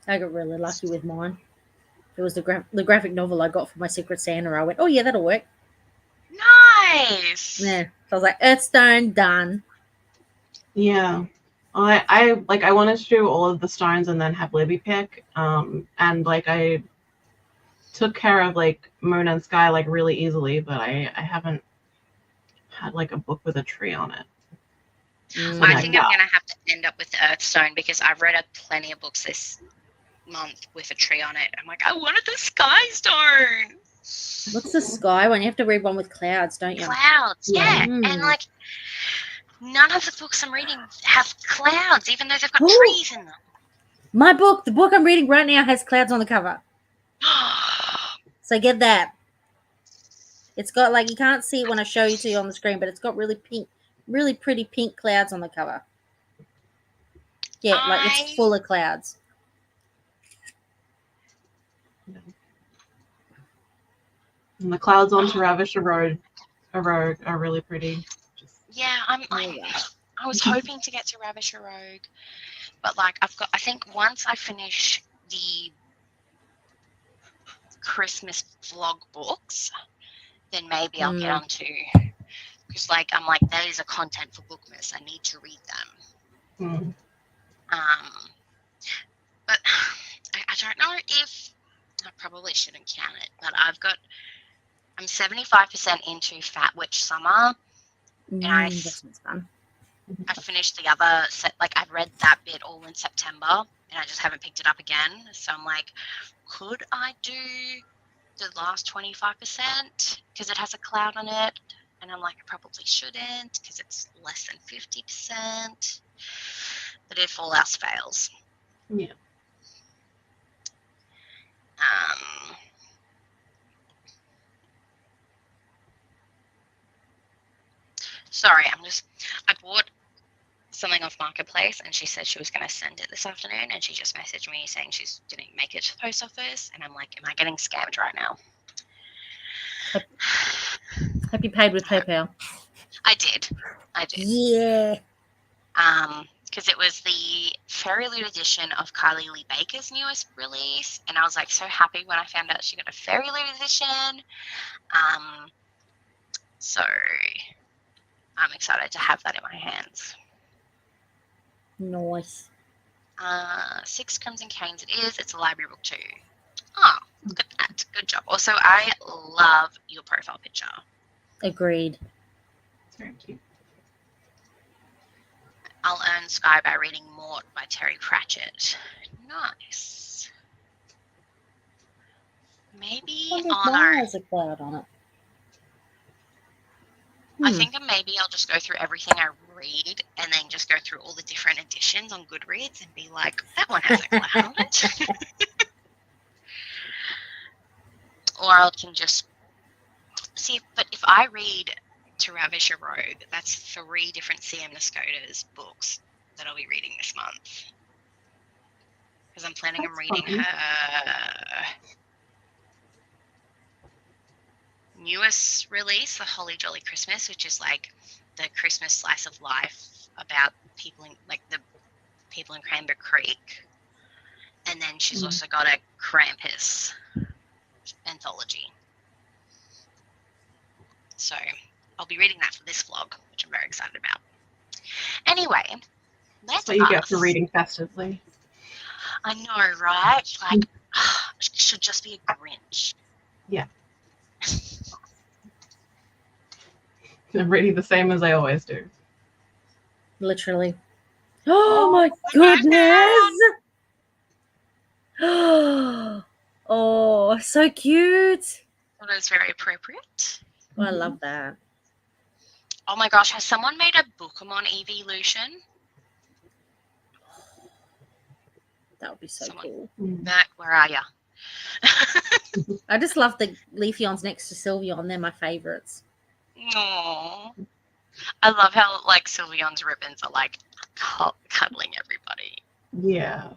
I got really lucky with mine. It was the graphic novel I got for my Secret Santa. I went, oh yeah, that'll work. Nice. Yeah. So I was like, Earthstone done. Yeah. I wanted to do all of the stones and then have Libby pick. And like I took care of like Moon and Sky like really easily, but I haven't had like a book with a tree on it. I think I'm gonna have to end up with the Earthstone because I've read plenty of books this month with a tree on it. I'm like, I wanted the Sky Stone. What's the sky one? You have to read one with clouds, don't you? Clouds, yeah. And like none of the books I'm reading have clouds, even though they've got trees in them. My book, the book I'm reading right now, has clouds on the cover. So get that. It's got like, you can't see it when I show you to you on the screen, but it's got really pretty pink clouds on the cover. Yeah, like it's full of clouds. And the clouds onto Ravisher Road are really pretty. Yeah, I was hoping to get to Ravisher Rogue, but like I think once I finish the Christmas vlog books, then maybe I'll get onto, because like I'm like, those are content for Bookmas. I need to read them. But I don't know if I probably shouldn't count it, but I'm 75% into Fat Witch Summer, and That sounds fun. I finished the other set. Like I've read that bit all in September, and I just haven't picked it up again. So I'm like, could I do the last 25% because it has a cloud on it? And I'm like, I probably shouldn't because it's less than 50%. But if all else fails, yeah. Sorry, I bought something off Marketplace and she said she was going to send it this afternoon, and she just messaged me saying she didn't make it to the post office, and I'm like, am I getting scammed right now? Hope you paid with PayPal. I did. Yeah. Because it was the Fairy Loot edition of Kylie Lee Baker's newest release, and I was like so happy when I found out she got a Fairy Loot edition. So I'm excited to have that in my hands. Nice. 6 Crimson Canes it is. It's a library book too. Oh, look at that. Good job. Also, I love your profile picture. Agreed. It's very cute. I'll Earn Sky by reading Mort by Terry Pratchett. Nice. Maybe why has a cloud on it? I think maybe I'll just go through everything I read and then just go through all the different editions on Goodreads and be like, that one has a cloud on it. Or I can just see. But if I read To Ravish a Rogue, that's 3 different CM Nascota's books that I'll be reading this month. Because I'm planning on reading her newest release, The Holly Jolly Christmas, which is like the Christmas slice of life about people in Cranberry Creek. And then she's also got a Krampus anthology. So I'll be reading that for this vlog, which I'm very excited about. Anyway, that's what you get for reading festively. I know, right? Like, it should just be a Grinch. Yeah. I'm reading the same as I always do. Literally. Oh my goodness! Oh, so cute. Well, that's very appropriate. I love that. Oh my gosh, has someone made a Bookemon evolution? That would be so cool. Matt, where are ya? I just love the Leafeons next to Sylveon. They're my favorites. Aww. I love how like Sylveon's ribbons are like cuddling everybody. Yeah.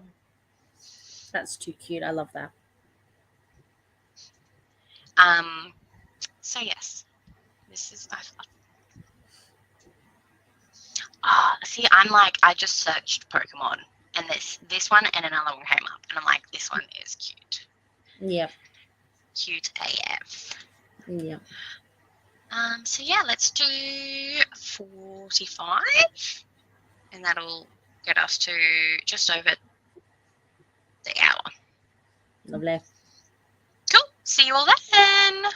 That's too cute. I love that. So yes, this is. See, I'm like, I just searched Pokemon, and this one and another one came up, and I'm like, this one is cute. Yep. Cute AF. Yep. So yeah, let's do 45, and that'll get us to just over the hour. Lovely. Cool. See you all then.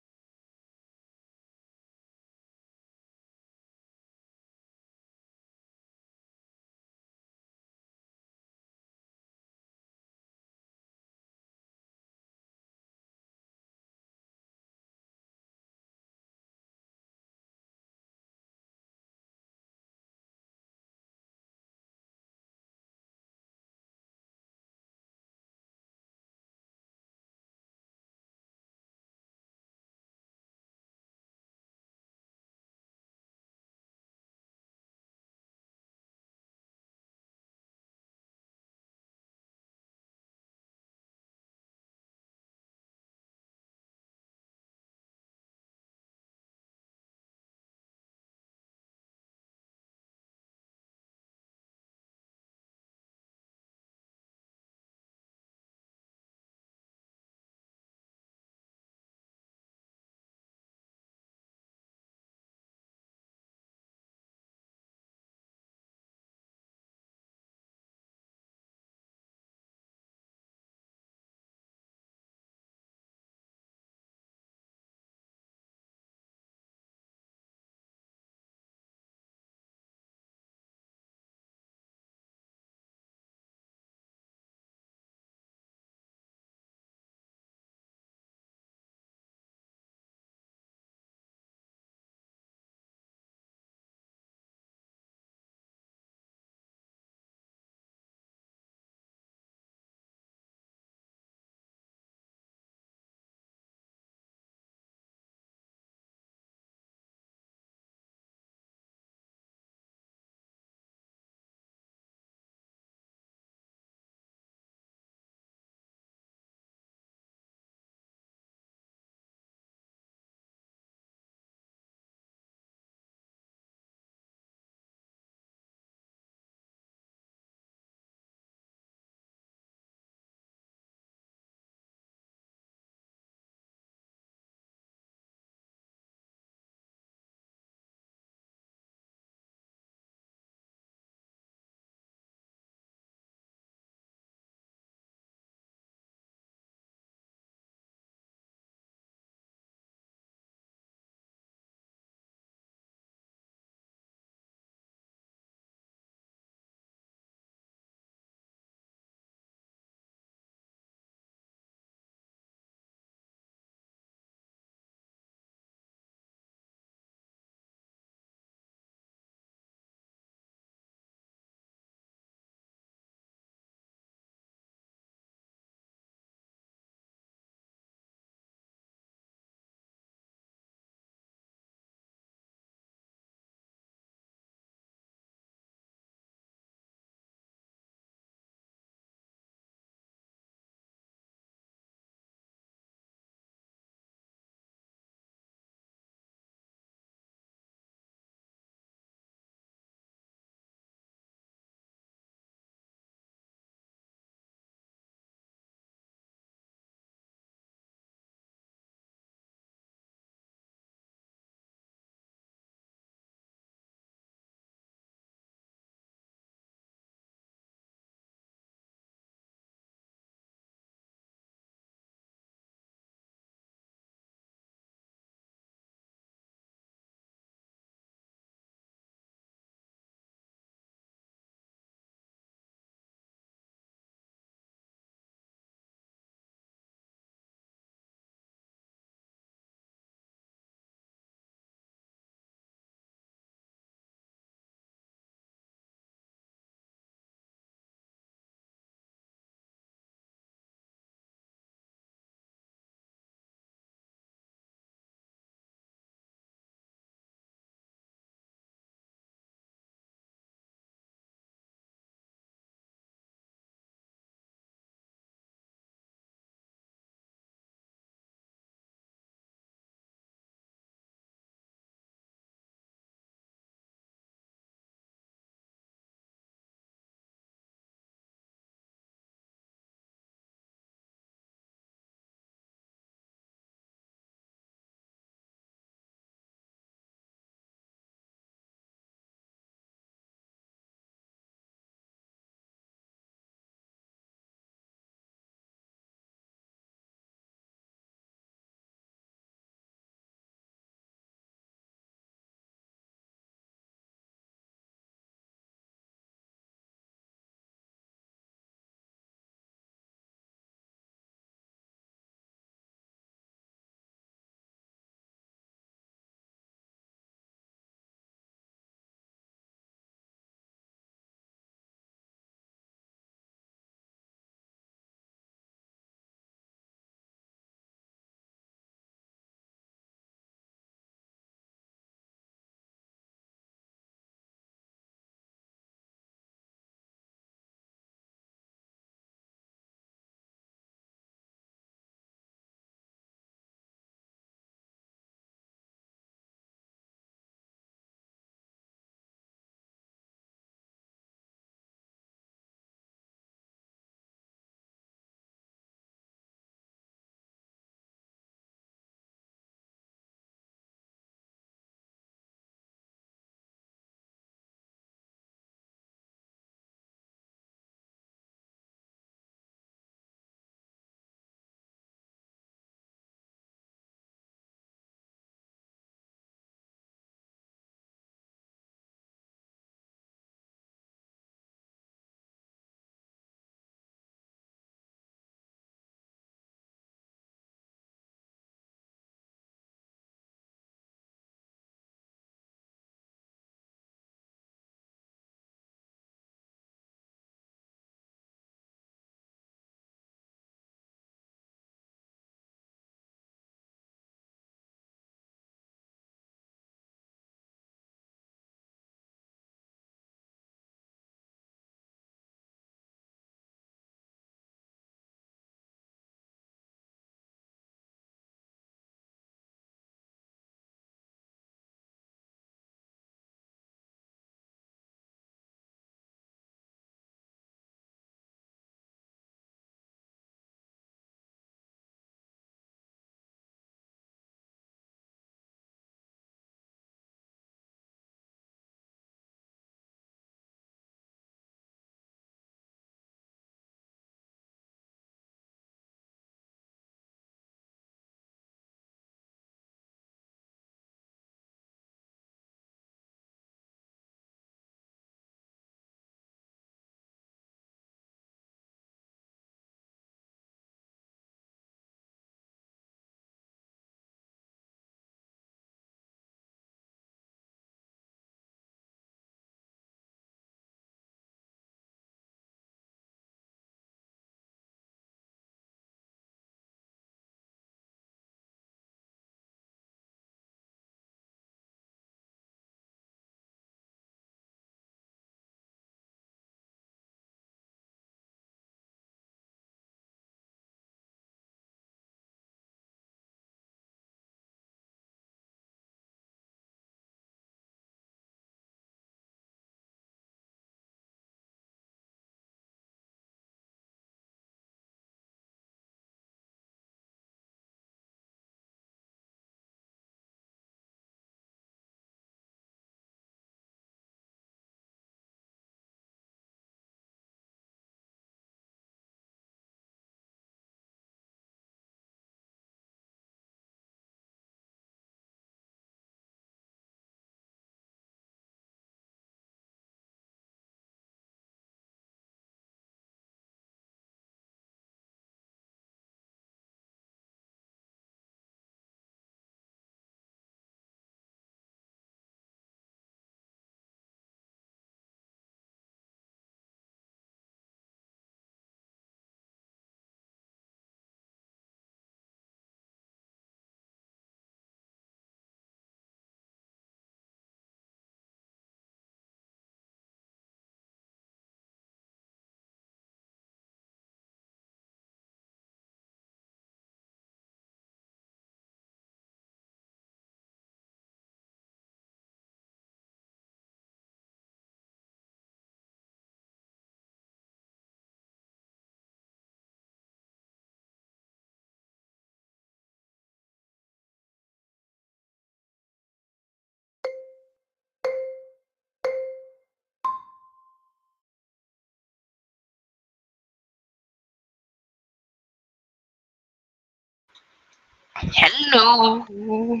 Hello.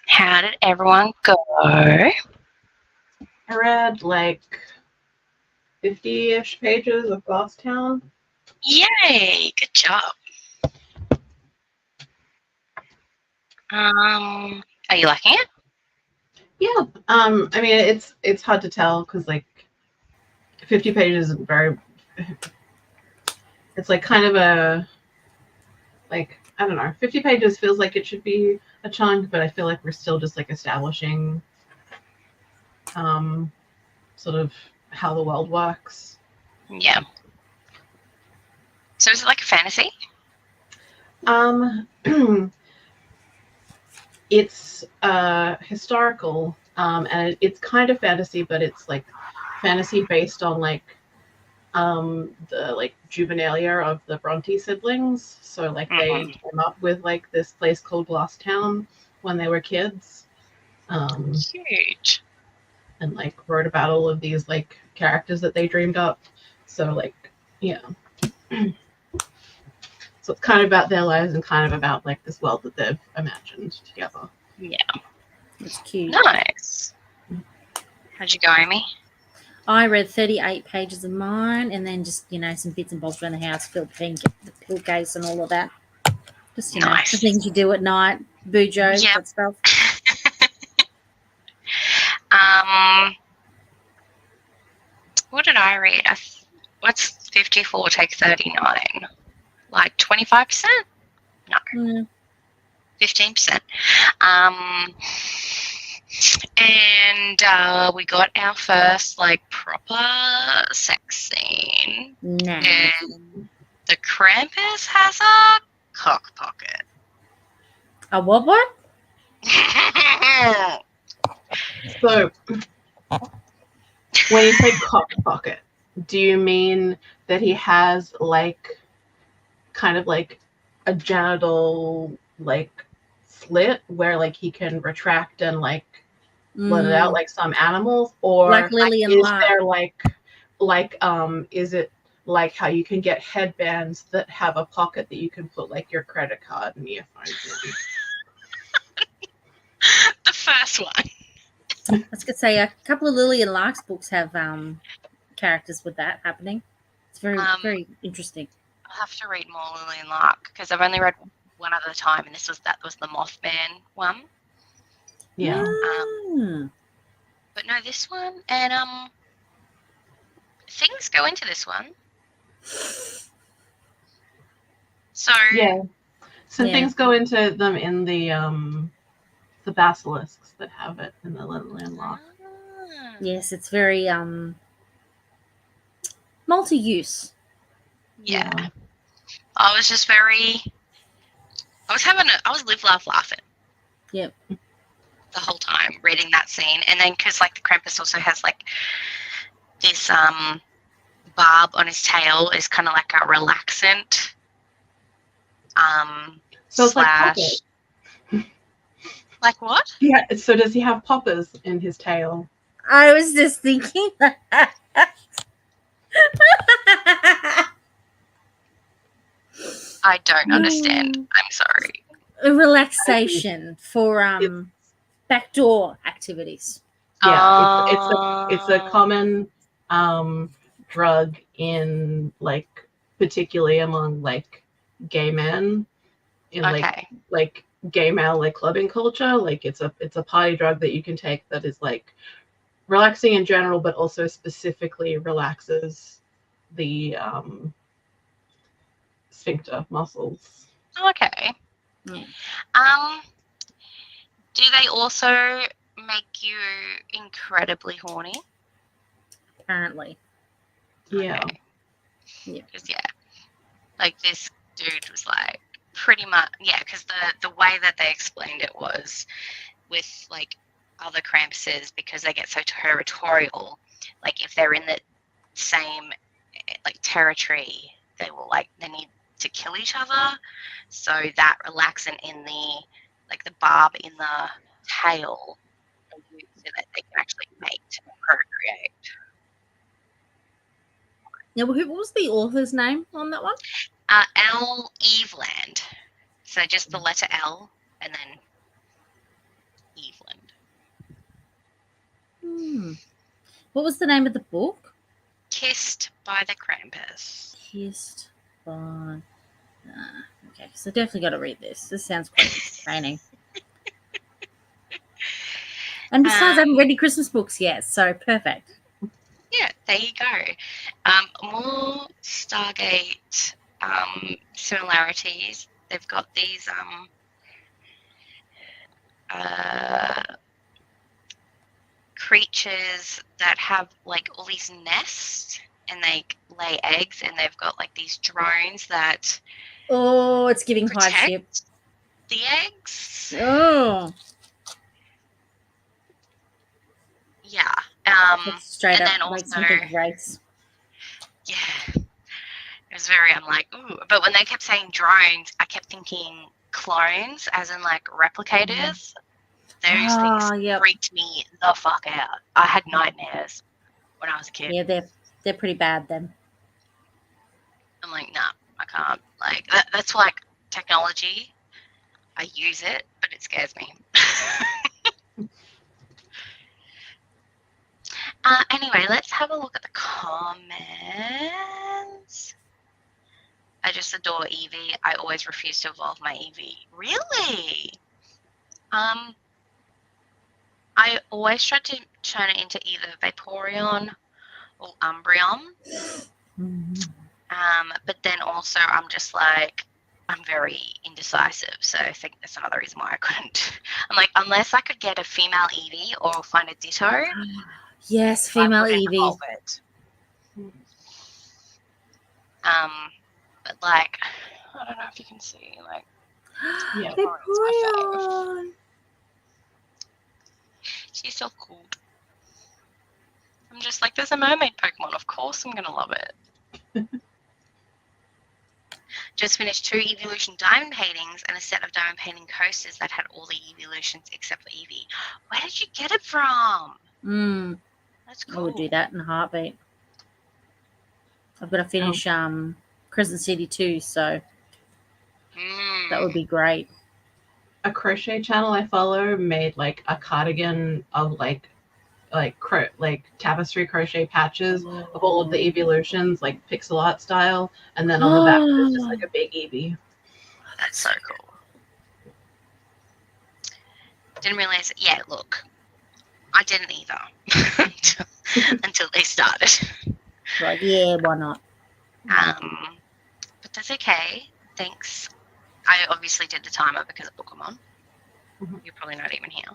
How did everyone go? I read like 50-ish pages of Glasstown. Yay! Good job. Are you liking it? Yeah. I mean, it's hard to tell because like 50 pages is very. It's like kind of a like I don't know. 50 pages feels like it should be a chunk, but I feel like we're still just like establishing sort of how the world works. Yeah. So is it like a fantasy? It's historical, and it's kind of fantasy, but it's like fantasy based on like the like juvenilia of the Bronte siblings. So like they came up with like this place called Glasstown when they were kids. Huge. And like wrote about all of these like characters that they dreamed up. So like yeah. So it's kind of about their lives and kind of about like this world that they've imagined together. Yeah. It's cute. Nice. How'd you go, Amy? I read 38 pages of mine and then just, some bits and bobs around the house, the pillowcase and all of that. Just, Nice. the things you do at night, Bujo, Yep. that stuff. What did I read? What's 54 take 39? Like 25%? No. 15%. And we got our first like proper sex scene. Nah. And the Krampus has a cock pocket. A what? So when you say cock pocket, do you mean that he has like kind of like a genital like slit where like he can retract and like let it out like some animals, or like Lillian is Lark. there is it like how you can get headbands that have a pocket that you can put like your credit card and earphones in? The first one. I was going to say a couple of Lillian Lark's books have characters with that happening. It's very, very interesting. I'll have to read more Lillian Lark because I've only read one at a time, and that was the Mothman one. Yeah. But no, this one, and things go into this one. So yeah, things go into them in the basilisks that have it in the Lillian Lark. Yes, it's very multi-use. Yeah. I was just I was live, laugh, laughing. Yep. The whole time reading that scene, and then because like the Krampus also has like this barb on his tail is kind of like a relaxant. So it's like poppers. Like what? Yeah. So does he have poppers in his tail? I was just thinking that. I don't understand. I'm sorry. A relaxation for backdoor activities. Yeah, it's a common drug in like particularly among like gay men in like gay male like clubbing culture. Like it's a party drug that you can take that is like relaxing in general, but also specifically relaxes the sphincter muscles. Okay. Do they also make you incredibly horny? Apparently. Yeah. Okay. Yeah. Because like this dude was like pretty much because the way that they explained it was with like other Krampuses, because they get so territorial, like if they're in the same like territory, they need to kill each other. So that relaxant in the barb in the tail, they use so that they can actually mate and procreate. Now, what was the author's name on that one? L. Eveland. So just the letter L and then Eveland. What was the name of the book? Kissed by the Krampus. Kissed by... okay, so definitely got to read this. This sounds quite entertaining. And besides, I haven't read any Christmas books yet, so perfect. Yeah, there you go. More Stargate similarities. They've got these creatures that have like all these nests and they lay eggs, and they've got like these drones that it's giving hardship. protect the eggs. Oh, Yeah. that's straight and up then makes also, me think race. yeah, it was very, I'm like, ooh. But when they kept saying drones, I kept thinking clones, as in like replicators. Those things freaked me the fuck out. I had nightmares when I was a kid. Yeah, they're pretty bad then. I'm like, nah, I can't. Like that's like technology. I use it, but it scares me. Anyway, let's have a look at the comments. I just adore Eevee. I always refuse to evolve my Eevee. Really? I always try to turn it into either Vaporeon or Umbreon. But then also I'm just like, I'm very indecisive, so I think that's another reason why I couldn't. I'm like, unless I could get a female Eevee or find a Ditto. Yes, female Eevee. But like, I don't know if you can see, like, Yeah. Vaporeon. She's so cool. I'm just like, there's a mermaid Pokemon. Of course I'm going to love it. Just finished 2 Evolution diamond paintings and a set of diamond painting coasters that had all the evolutions except for Eevee. Where did you get it from? That's cool. I would do that in a heartbeat. I've got to finish Crescent City 2, so that would be great. A crochet channel I follow made like a cardigan of like tapestry crochet patches of all of the evolutions, like pixel art style, and then on the back there's just like a big Eevee. That's so cool. Didn't realize. Yeah, look, I didn't either until they started. Right? Yeah, why not? But that's okay. Thanks. I obviously did the timer because of Pokemon. You're probably not even here.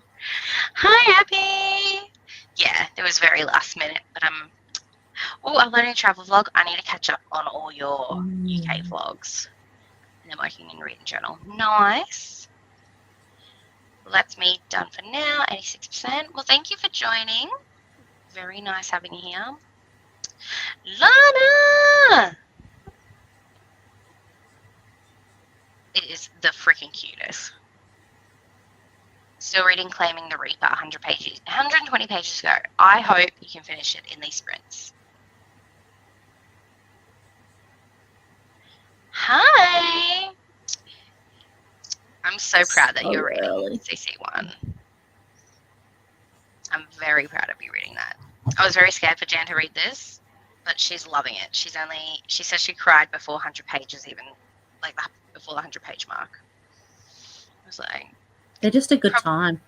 Hi, Abby. Yeah, it was very last minute, but I'm learning a travel vlog. I need to catch up on all your UK vlogs. And then working in reading journal. Nice. Well, that's me done for now. 86%. Well, thank you for joining. Very nice having you here. Lana! It is the freaking cutest. Still reading Claiming the Reaper, 120 pages to go. I hope you can finish it in these sprints. Hi! I'm so proud that you're reading CC1. I'm very proud of you reading that. I was very scared for Jan to read this, but she's loving it. She says she cried before 100 pages even, like before the 100-page mark. I was like... They're just a good time.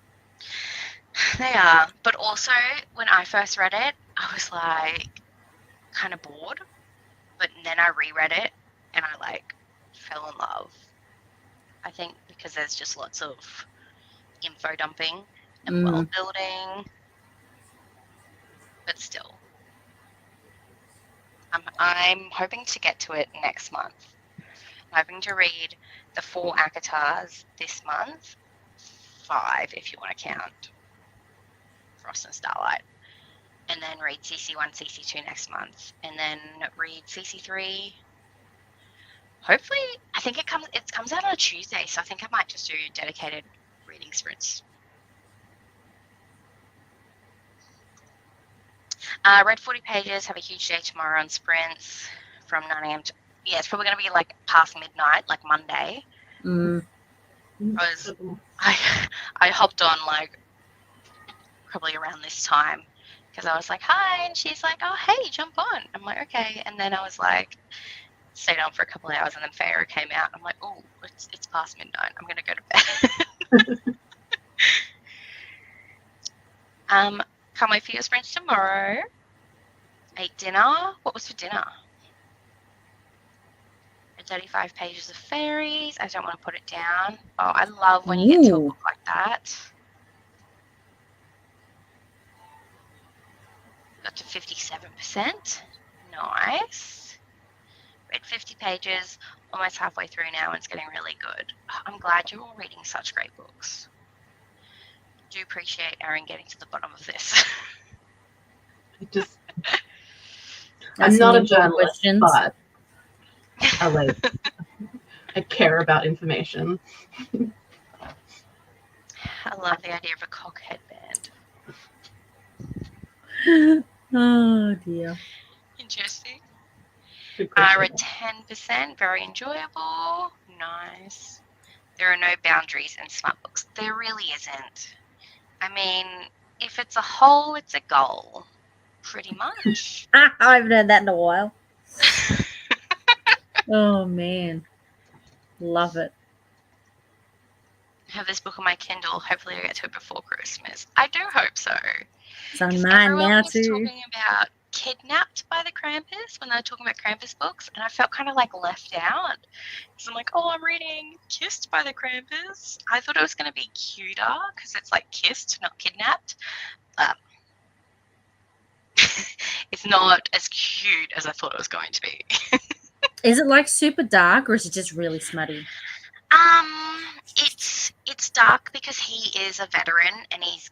They are. But also, when I first read it, I was like kind of bored. But then I reread it and I like fell in love. I think because there's just lots of info dumping and world building. But still. I'm hoping to get to it next month. I'm hoping to read the 4 Akatars this month. 5 if you want to count Frost and Starlight, and then read CC1, CC2 next month, and then read CC3. Hopefully, I think it comes out on a Tuesday, so I think I might just do dedicated reading sprints. Read 40 pages, have a huge day tomorrow on sprints from 9 a.m. to, yeah, it's probably going to be like past midnight, like Monday. Mm. I hopped on like probably around this time because I was like, hi, and she's like, oh, hey, jump on. I'm like, okay. And then I was like, stayed on for a couple of hours, and then Farah came out. I'm like, oh, it's past midnight. I'm going to go to bed. Can't wait for your sprints tomorrow. Ate dinner. What was for dinner? 35 pages of fairies. I don't want to put it down. Oh, I love when you get to a book like that. Got to 57%. Nice. Read 50 pages, almost halfway through now, and it's getting really good. I'm glad you're all reading such great books. Do appreciate Erin getting to the bottom of this. I'm not a journalist, but I care about information. I love the idea of a cock headband. Oh dear. Interesting. I read 10%, very enjoyable. Nice. There are no boundaries in smart books. There really isn't. I mean, if it's a hole, it's a goal. Pretty much. I haven't heard that in a while. Oh man. Love it. I have this book on my Kindle. Hopefully I get to it before Christmas. I do hope so. It's on mine now was too. Talking about Kidnapped by the Krampus when they were talking about Krampus books, and I felt kind of like left out. So I'm like, oh, I'm reading Kissed by the Krampus. I thought it was going to be cuter because it's like kissed, not kidnapped. It's not as cute as I thought it was going to be. Is it like super dark or is it just really smutty? It's dark because he is a veteran and he's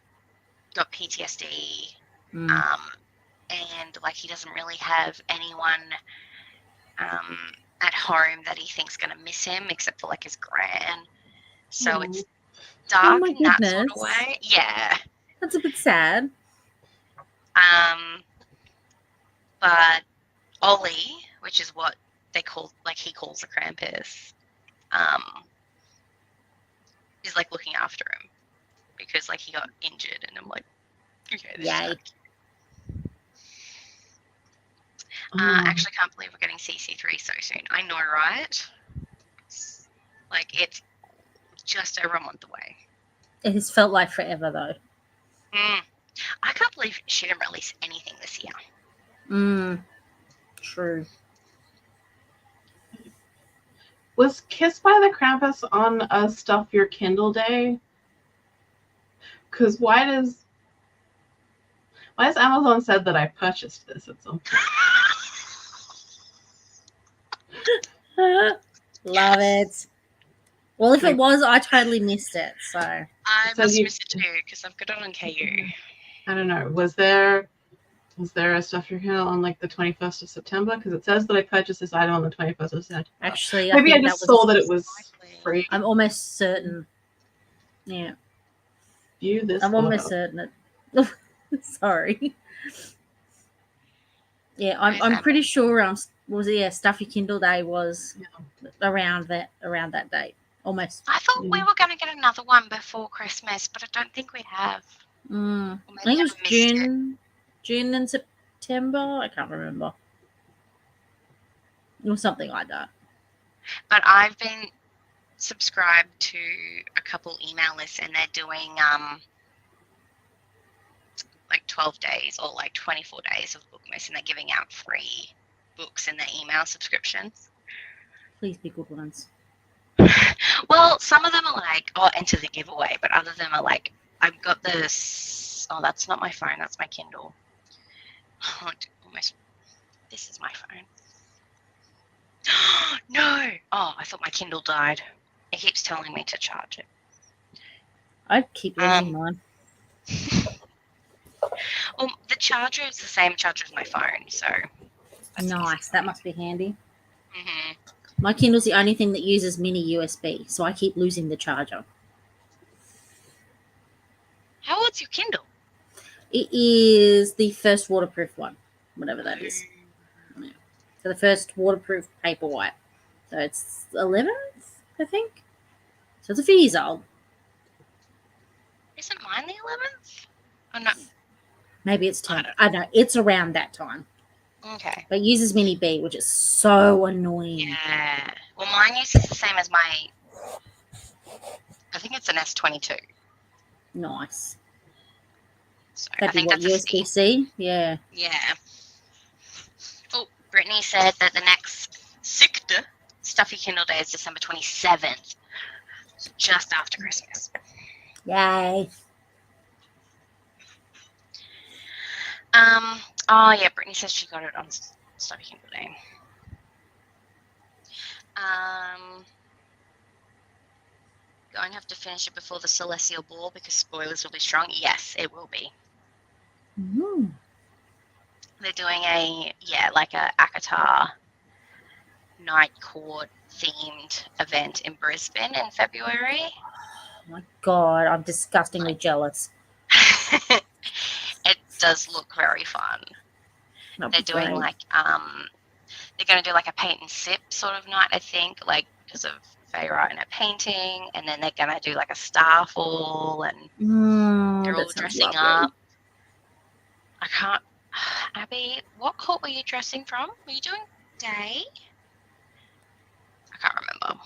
got PTSD. And like he doesn't really have anyone at home that he thinks going to miss him except for like his gran. So it's dark in that sort of way. Yeah. That's a bit sad. But Ollie, which is what they call, like he calls the Krampus, is like looking after him because like he got injured, and I'm like, okay, this is actually can't believe we're getting CC3 so soon. I know, right? Like it's just over a month away. It has felt like forever though. I can't believe she didn't release anything this year. True. Was Kissed by the Krampus on a Stuff Your Kindle day? Because why does Amazon said that I purchased this at some point? Love it. Well, if it was, I totally missed it. So I must miss it too because I've got it on KU. I don't know. Was there a Stuff Your Kindle on like the 21st of September? Because it says that I purchased this item on the 21st of September. Actually, maybe I just saw that it was free. I'm almost certain. Yeah. View this. I'm almost certain. Sorry. Yeah, I'm pretty sure. Stuff Your Kindle Day was around that date. Almost. I thought we were going to get another one before Christmas, but I don't think we have. I think it was June and September. I can't remember. Or something like that. But I've been subscribed to a couple email lists, and they're doing like 12 days or like 24 days of Bookmas, and they're giving out free books in their email subscriptions. Please be good ones. Well, some of them are like, oh, enter the giveaway, but other of them are like, I've got this. Oh, that's not my phone. That's my Kindle. Oh, this is my phone. No. Oh, I thought my Kindle died. It keeps telling me to charge it. I'd keep using mine. Well, the charger is the same charger as my phone, so. Nice. That must be handy. My Kindle's the only thing that uses mini USB, so I keep losing the charger. How old's your Kindle? It is the first waterproof one, whatever that is. Yeah. So the first waterproof paper wipe. So it's 11th, I think. So it's a few years old. Isn't mine the 11th? Oh, no. Maybe it's 10th. I don't know. It's around that time. Okay. But it uses Mini B, which is so annoying. Yeah. Well, mine uses the same as my, I think it's an S22. Nice. So I That'd be think what, that's a C. USB-C? Yeah. Yeah. Oh, Brittany said that the next Sikta Stuffy Kindle Day is December 27th. So just after Christmas. Yay. Oh yeah, Brittany says she got it on Stuffy Kindle Day. Going to have to finish it before the Celestial Ball because spoilers will be strong. Yes, it will be. Mm. They're doing a ACOTAR Night Court themed event in Brisbane in February. Oh my God, I'm disgustingly jealous. It does look very fun. They're doing great. they're going to do like a paint and sip sort of night, I think, like because of Faye writing a painting, and then they're going to do like a starfall, and they're all dressing up. I can't. Abby, what court were you dressing from? Were you doing day? I can't remember.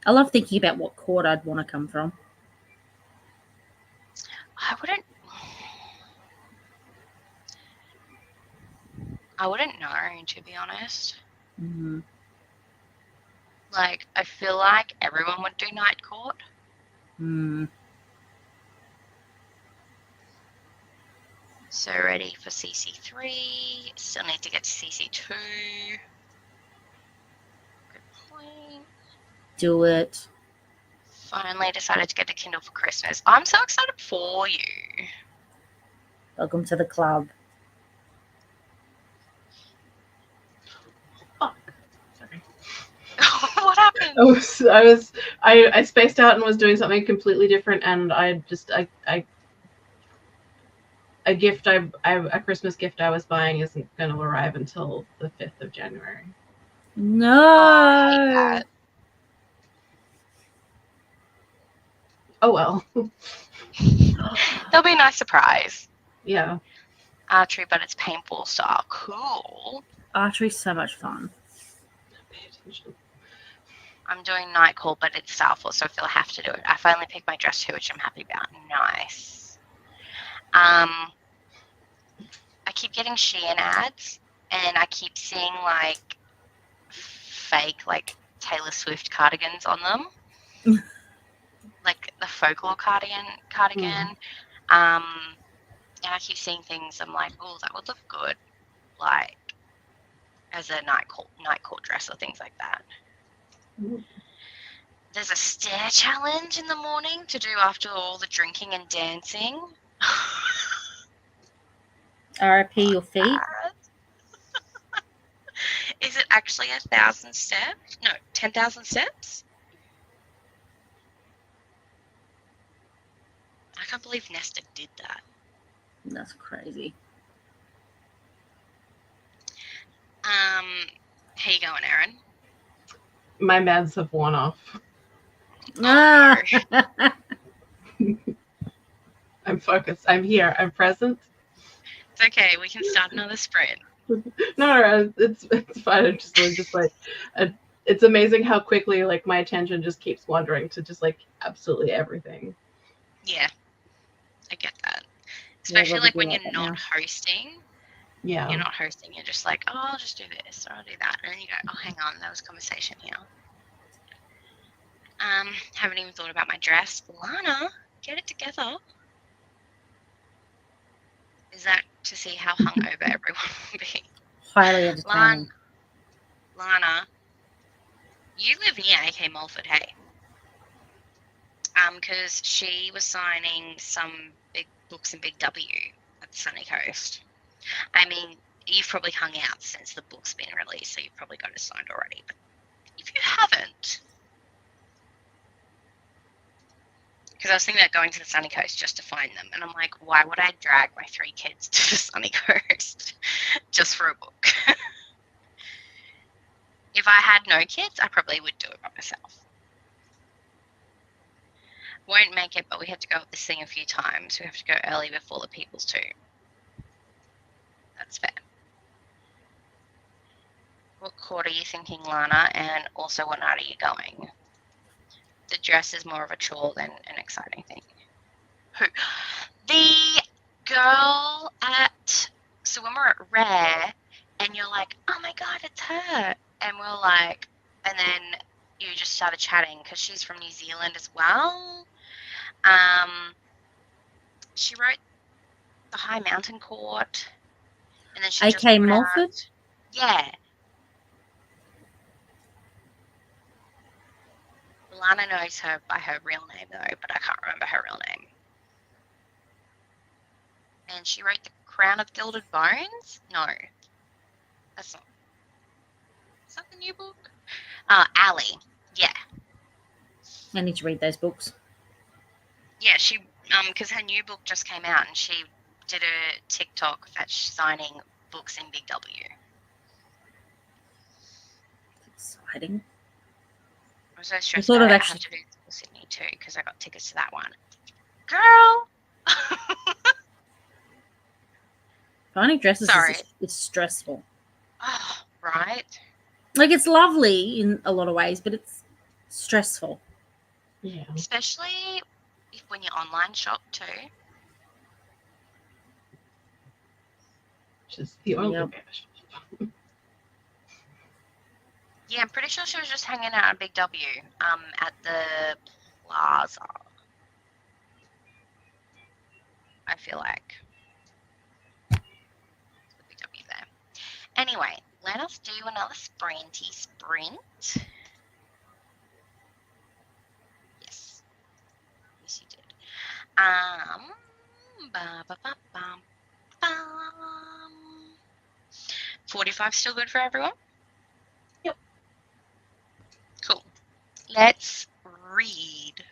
I love thinking about what court I'd want to come from. I wouldn't know, to be honest. Mm-hmm. Like, I feel like everyone would do night court. Mm. So ready for CC3. Still need to get to CC2. Good point. Do it. Finally decided to get a Kindle for Christmas. I'm so excited for you. Welcome to the club. Fuck. Sorry. What happened? I spaced out and was doing something completely different, and a Christmas gift I was buying isn't going to arrive until the 5th of January. No. I hate that. Oh well. That'll be a nice surprise. Yeah. Archery, but it's paintball style. Cool. Archery's so much fun. Pay attention. I'm doing night call, but it's Starfall, so I feel I have to do it. I finally picked my dress too, which I'm happy about. Nice. I keep getting Shein ads, and I keep seeing like fake like Taylor Swift cardigans on them, like the folklore cardigan. And I keep seeing things. I'm like, oh, that would look good, like as a night court dress or things like that. There's a stair challenge in the morning to do after all the drinking and dancing. RIP your feet. Is it actually 1,000 steps? No, 10,000 steps? I can't believe Nesta did that. That's crazy. How you going, Aaron? My meds have worn off. Ah. I'm focused. I'm here. I'm present. It's okay. We can start another sprint. No, it's fine. I'm just like, it's amazing how quickly like my attention just keeps wandering to just like absolutely everything. Yeah, I get that. Especially like when you're not hosting. Yeah. You're not hosting. You're just like, oh, I'll just do this or I'll do that, and then you go, oh, hang on, there was a conversation here. Haven't even thought about my dress. Lana, get it together. Is that to see how hungover everyone will be? Highly entertaining. Lana, you live near AK Mulford, hey? Because she was signing some big books in Big W at the Sunny Coast. I mean, you've probably hung out since the book's been released, so you've probably got it signed already. But if you haven't, Because I was thinking about going to the sunny coast just to find them. And I'm like, why would I drag my 3 kids to the sunny coast just for a book? If I had no kids, I probably would do it by myself. Won't make it, but we have to go up this thing a few times. We have to go early before the people's too. That's fair. What court are you thinking, Lana? And also, what night are you going? The dress is more of a chore than an exciting thing. Who? The girl at... So when we're at Rare, and you're like, oh my god, it's her. And we're like... And then you just started chatting, because she's from New Zealand as well. She wrote the High Mountain Court, and then she just AK put Mulford? out, yeah. Lana knows her by her real name though, but I can't remember her real name. And she wrote the Crown of Gilded Bones. No, that's not. Is that the new book? Ali. Yeah. I need to read those books. Yeah, she because her new book just came out, and she did a TikTok that she's signing books in Big W. Exciting. I'm so stressed thought about of it. I have to do Sydney too because I got tickets to that one. Girl. Finding dresses Sorry. is stressful. Oh, right. Like, it's lovely in a lot of ways, but it's stressful. Yeah. Especially when you online shop too. Which is the only Yep. advantage. Yeah, I'm pretty sure she was just hanging out at Big W at the plaza. I feel like. The Big W there. Anyway, let us do another sprinty sprint. Yes. Yes, you did. Ba, ba, ba, bum, bum. 45 still good for everyone? Yep. Cool. Let's read.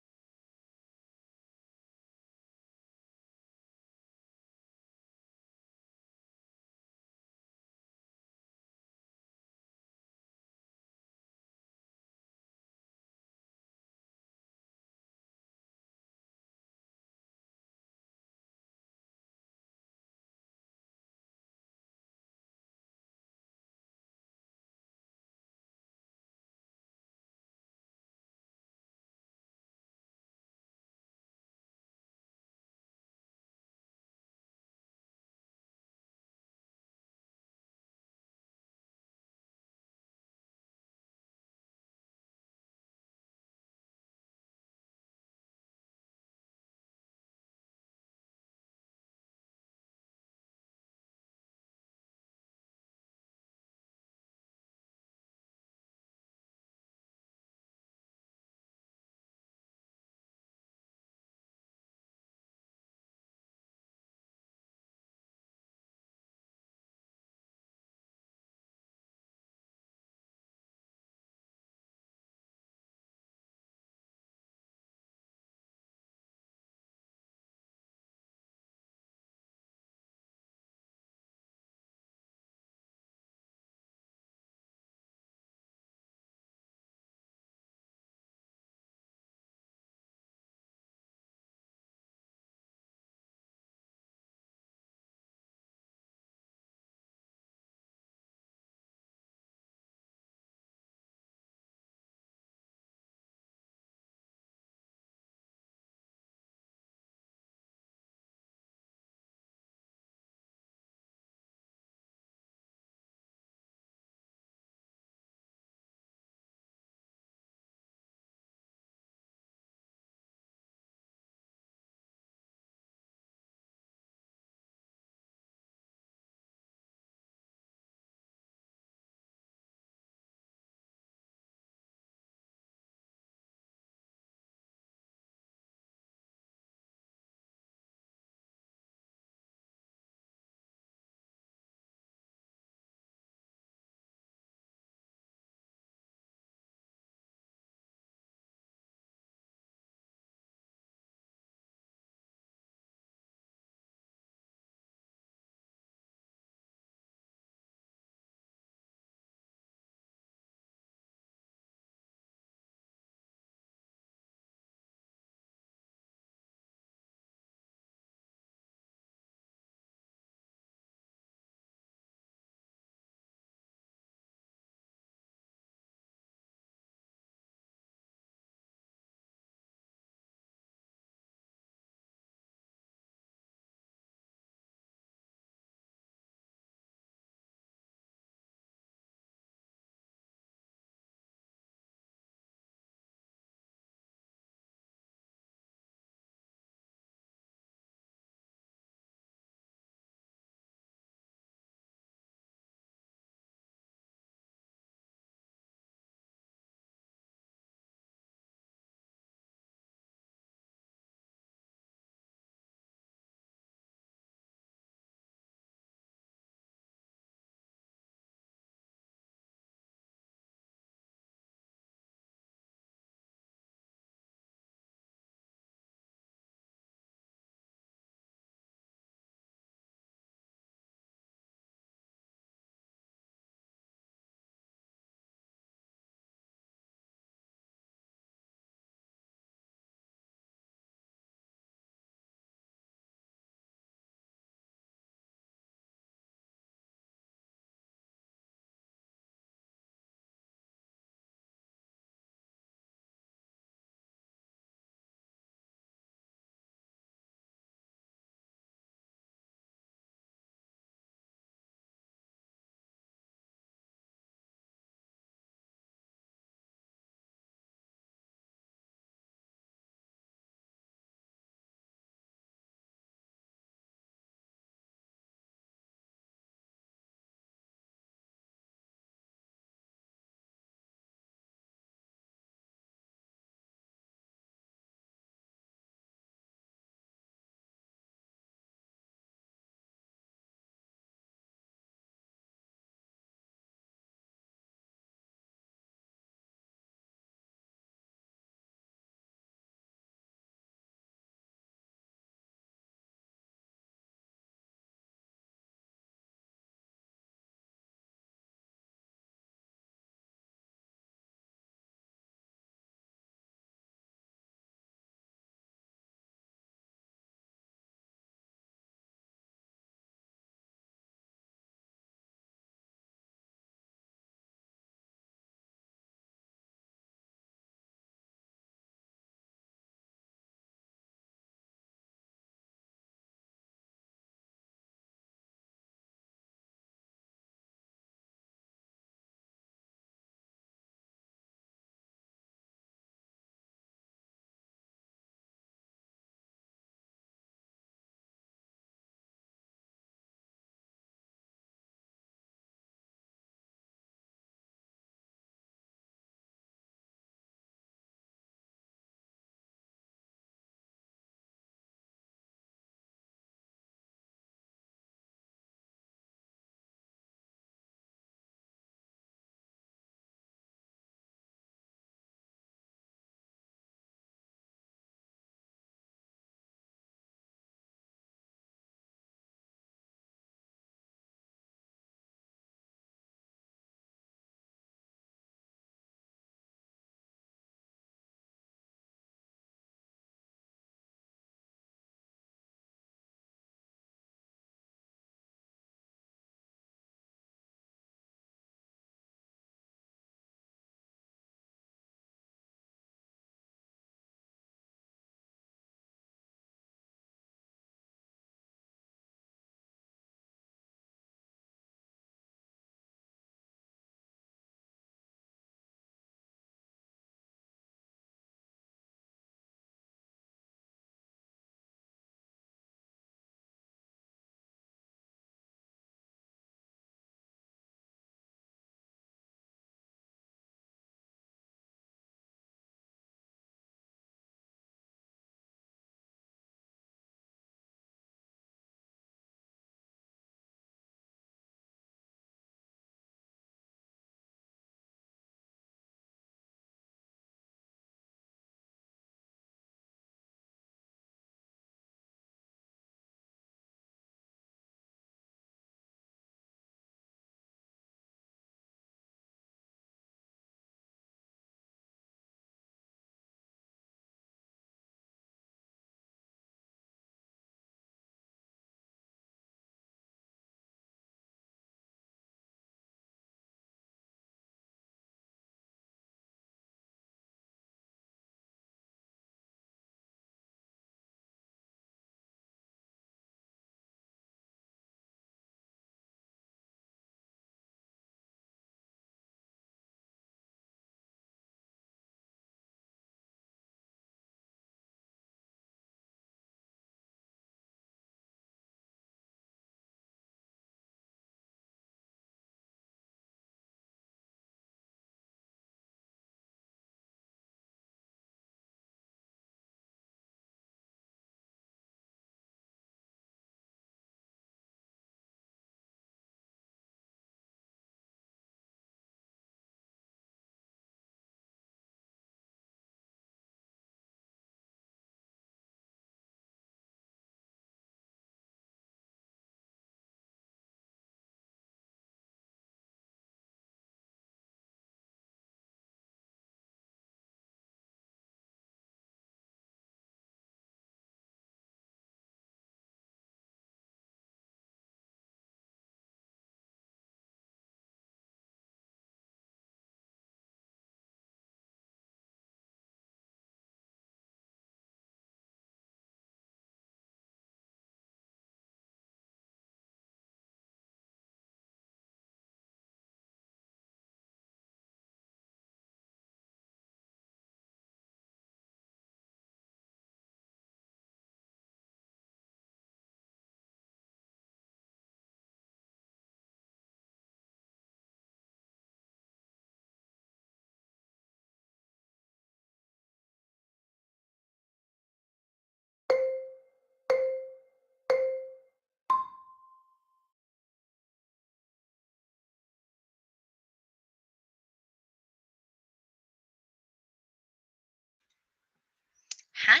Hi.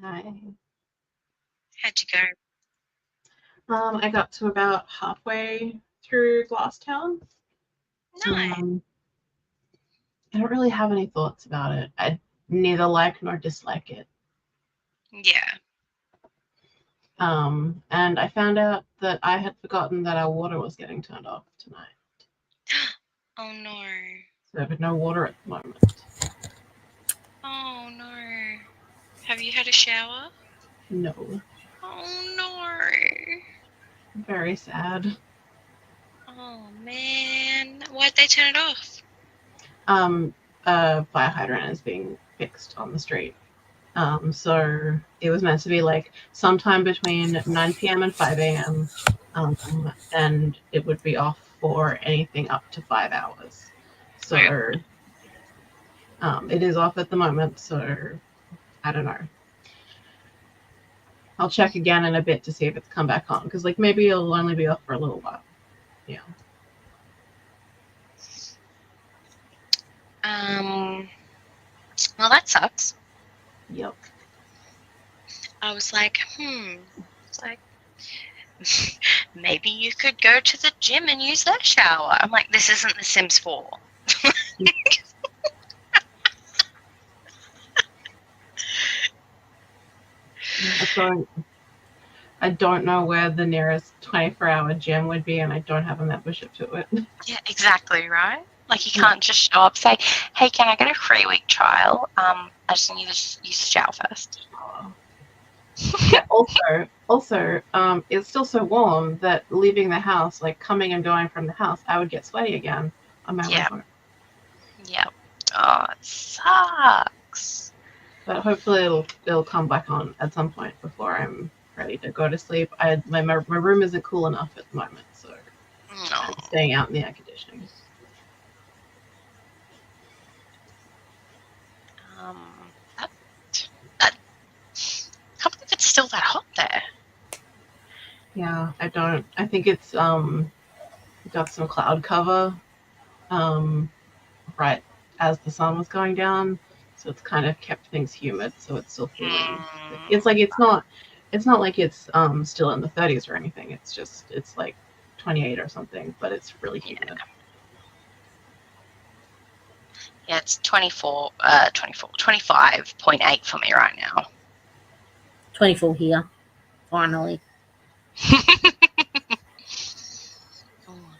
Hi. How'd you go? I got to about halfway through Glasstown. Nice. I don't really have any thoughts about it. I neither like nor dislike it. Yeah. And I found out that I had forgotten that our water was getting turned off tonight. Oh no. So I have no water at the moment. Oh no. Have you had a shower? No. Oh no. Very sad. Oh man. Why'd they turn it off? A fire hydrant is being fixed on the street. So it was meant to be like sometime between 9 p.m. and 5 a.m. And it would be off for anything up to 5 hours. So it is off at the moment. So I don't know. I'll check again in a bit to see if it's come back on because like maybe it'll only be off for a little while. Yeah. Well, that sucks. Yep. I was like, It's like, maybe you could go to the gym and use that shower. I'm like, this isn't The Sims 4. I don't know where the nearest 24-hour gym would be, and I don't have a membership to it. Yeah, exactly, right? Like, you can't just show up, say, hey, can I get a 3-week trial? I just need to use the shower first. Yeah, also, it's still so warm that leaving the house, like coming and going from the house, I would get sweaty again on my way home. Yep. Oh, it sucks. But hopefully it'll come back on at some point before I'm ready to go to sleep. My room isn't cool enough at the moment, so I'm staying out in the air conditioning. I can't believe it's still that hot there. Yeah, I think it's got some cloud cover right as the sun was going down, so it's kind of kept things humid, so it's still feeling it's not like it's still in the 30s or anything. It's like 28 or something, but it's really humid. Yeah, it's 25.8 for me right now. 24 here, finally.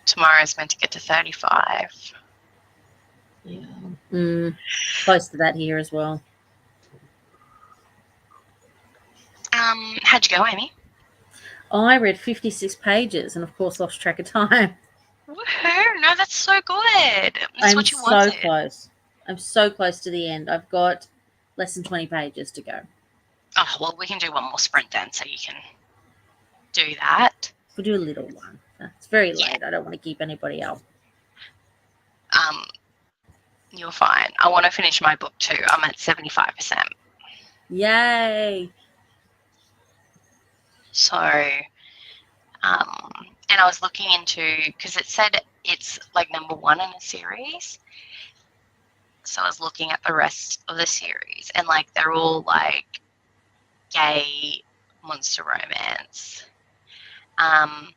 Tomorrow's meant to get to 35. Yeah. Close to that here as well. How'd you go, Amy? I read 56 pages and, of course, lost track of time. Woohoo! No, that's so good. That's what you wanted. Close. I'm so close to the end. I've got less than 20 pages to go. Oh, well, we can do one more sprint then, so you can do that. We'll do a little one. It's very late. I don't want to keep anybody up. You're fine. I want to finish my book too. I'm at 75%. Yay! So, and I was looking into, because it said it's like number 1 in a series. So I was looking at the rest of the series, and like they're all like gay monster romance. And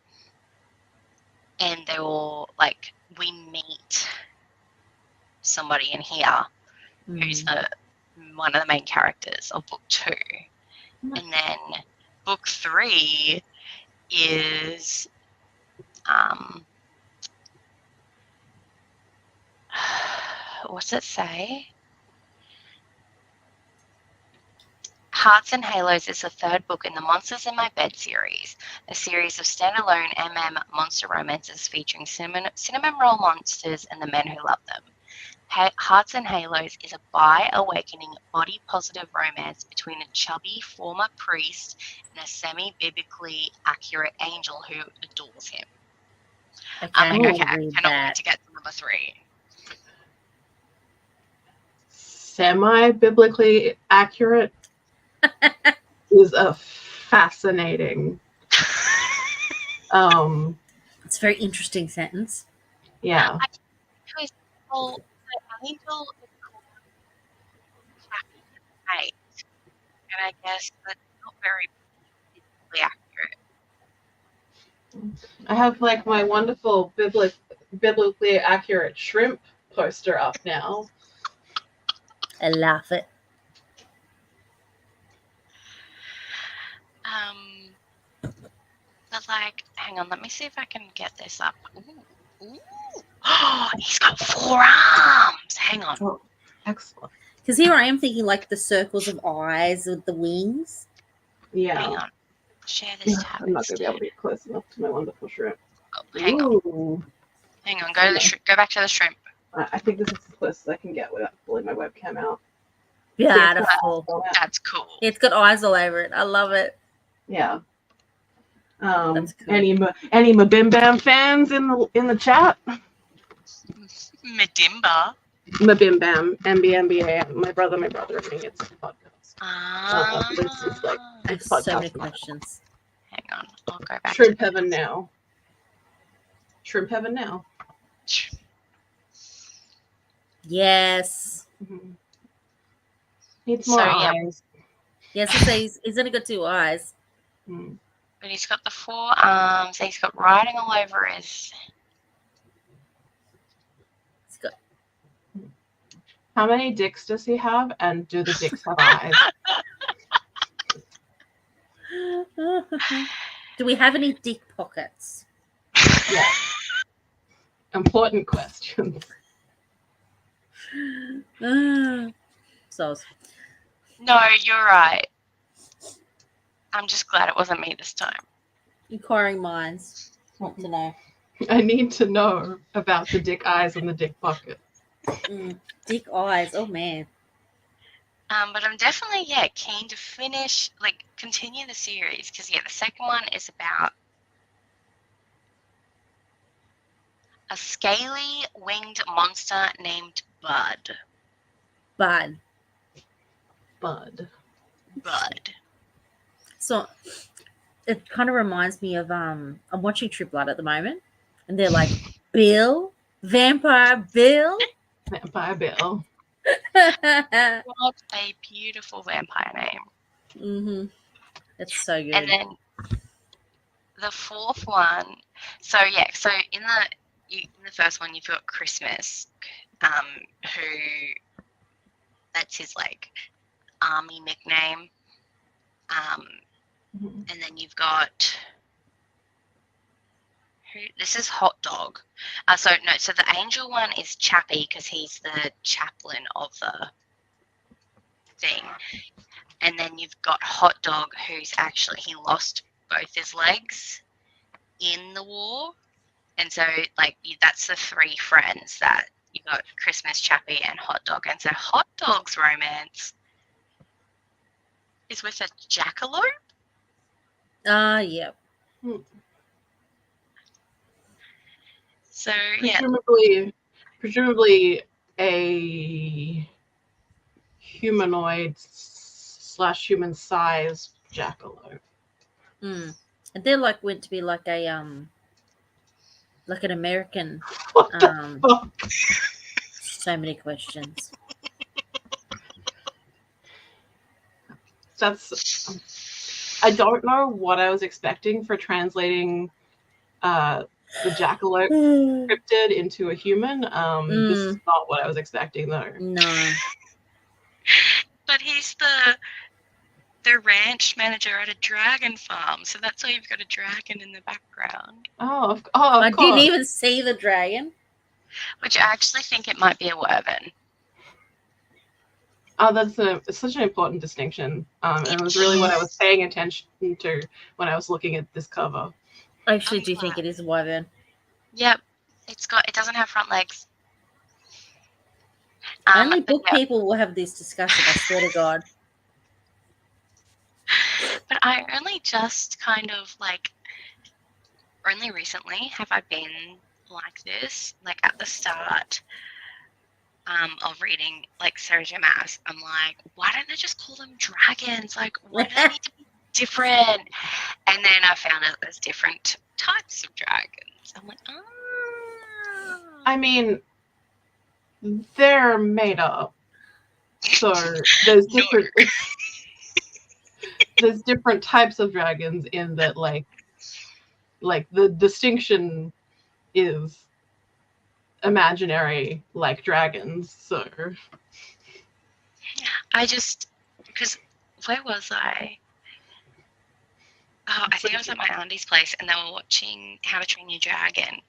they're all like, we meet somebody in here who's one of the main characters of book 2. And then book 3 is what's it say? Hearts and Halos is the 3rd book in the Monsters in My Bed series, a series of standalone monster romances featuring cinnamon roll monsters and the men who love them. Hearts and Halos is a bi-awakening, body-positive romance between a chubby former priest and a semi-biblically accurate angel who adores him. Okay, I'm like, okay, I cannot wait to get to number 3. Semi-biblically accurate is a fascinating. It's a very interesting sentence. Yeah. The angel is called Happy Fate. I guess, but not very physically accurate. I have like my wonderful biblically accurate shrimp poster up now. I laugh it. But like, hang on, let me see if I can get this up. Ooh. Oh, he's got 4 arms. Hang on. Oh, excellent. Because here I am thinking like the circles of eyes with the wings. Yeah. Hang on. Share this tab. I'm not going to be able to get close enough to my wonderful shrimp. Oh, hang on. Hang on. Go to the go back to the shrimp. I think this is as close as I can get without pulling my webcam out. Beautiful. That's cool. It's got eyes all over it. I love it. Yeah. That's cool. Any Mabim Bam fans in the chat? Medimba. Mabim Bam, MBMBA, my brother, I mean, it's a podcast. This is like I have so many questions. Hang on, I'll go back. Shrimp Heaven now. Shrimp Heaven now. Yes. Mm-hmm. Needs more eyes. Yes, he's only got 2 eyes. Mm. But he's got the 4 arms. He's got writing all over his. He's got. How many dicks does he have? And do the dicks have eyes? Do we have any dick pockets? Yeah. Important questions. So. No, you're right. I'm just glad it wasn't me this time. Inquiring minds want to know. I need to know about the dick eyes and the dick pocket. Dick eyes. Oh man. But I'm definitely keen to continue the series because the second one is about a scaly winged monster named Bud. Bud. So it kind of reminds me of I'm watching True Blood at the moment, and they're like Bill, Vampire Bill. Vampire Bill. What a beautiful vampire name. Mm-hmm. It's so good. And then the 4th one. So in the first one you've got Christmas, who that's his like army nickname. And then you've got this is Hot Dog. So the angel one is Chappie because he's the chaplain of the thing. And then you've got Hot Dog, who's actually he lost both his legs in the war. And so that's the 3 friends that you got: Christmas, Chappie, and Hot Dog. And so Hot Dog's romance is with a jackalope. Yep. So presumably a humanoid / human-sized jackalope. And they're went to be like a like an American. So many questions. I don't know what I was expecting for translating the jackalope cryptid into a human. This is not what I was expecting, though. No. But he's the ranch manager at a dragon farm, so that's why you've got a dragon in the background. Of I course. didn't even see the dragon. Which I actually think it might be a wyvern. Oh, it's such an important distinction. And it was really what I was paying attention to when I was looking at this cover. I actually do think it is a wyvern. Yep. It doesn't have front legs. Only book people will have this discussion, I swear to God. But I only just only recently have I been like this, at the start of reading Sarah J. Maas. I'm like, why don't they just call them dragons? Why do they need to be different? And then I found out there's different types of dragons. I'm like, oh. I mean, they're made up. So there's different there's different types of dragons in that, like the distinction is imaginary, like dragons. So because where was I? Oh, I think I was at my auntie's place and they were watching How to Train Your Dragon,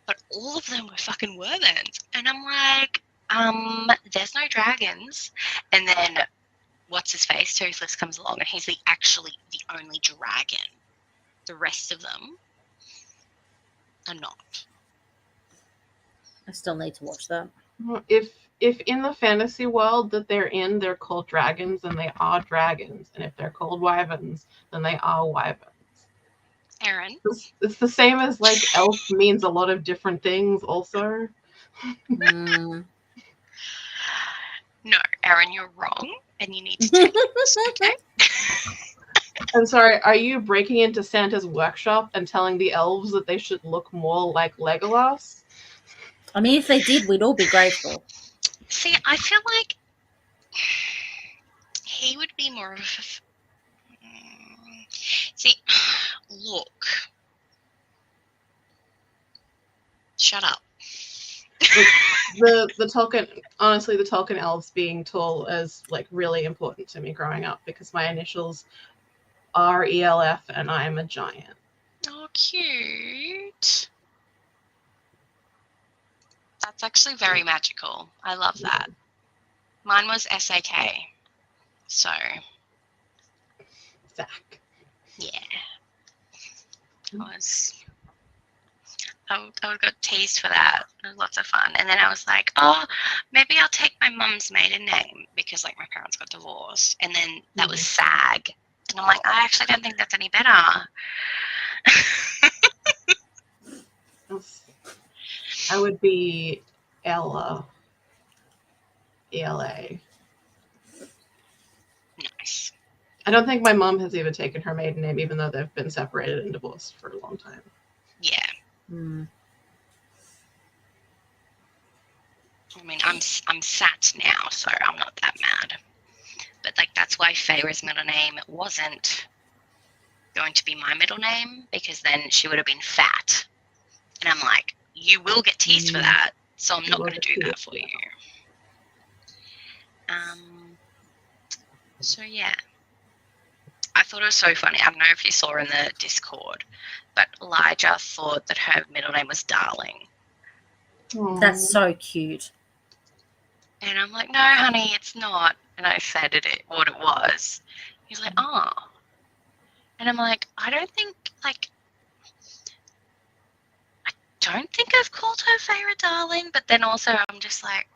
but all of them were fucking Wyverns, and I'm like, there's no dragons. And then what's his face, Toothless, comes along and he's actually the only dragon. The rest of them are not. I still need to watch that. if in the fantasy world that they're in, they're called dragons, then they are dragons. And if they're called wyverns, then they are wyverns. Aaron? It's the same as, like, elf means a lot of different things also. Mm. No, Aaron, you're wrong, and you need to take this, okay? I'm sorry, are you breaking into Santa's workshop and telling the elves that they should look more like Legolas? I mean, if they did, we'd all be grateful. See, I feel like he would be more of a... See, look. Shut up. The Tolkien, honestly, the Tolkien elves being tall is, like, really important to me growing up because my initials are ELF and I'm a giant. Oh, cute. That's actually very magical. I love that. Mine was SAK. So, Zach. yeah. I got teased for that. It was lots of fun. And then I was like, oh, maybe I'll take my mum's maiden name because, like, my parents got divorced. And then that was SAG. And I'm like, I actually don't think that's any better. I would be Ella. ELA. Nice. I don't think my mom has even taken her maiden name, even though they've been separated and divorced for a long time. Yeah. Mm. I mean, I'm sat now, so I'm not that mad. But, like, that's why Feyre's middle name wasn't going to be my middle name, because then she would have been fat. And I'm like, you will get teased for that, so I'm not going to do that for you. So, yeah. I thought it was so funny. I don't know if you saw in the Discord, but Elijah thought that her middle name was Darling. That's so cute. And I'm like, no, honey, it's not. And I said what it was. He's like, oh. And I'm like, I don't think I've called her Feyre Darling. But then also I'm just like,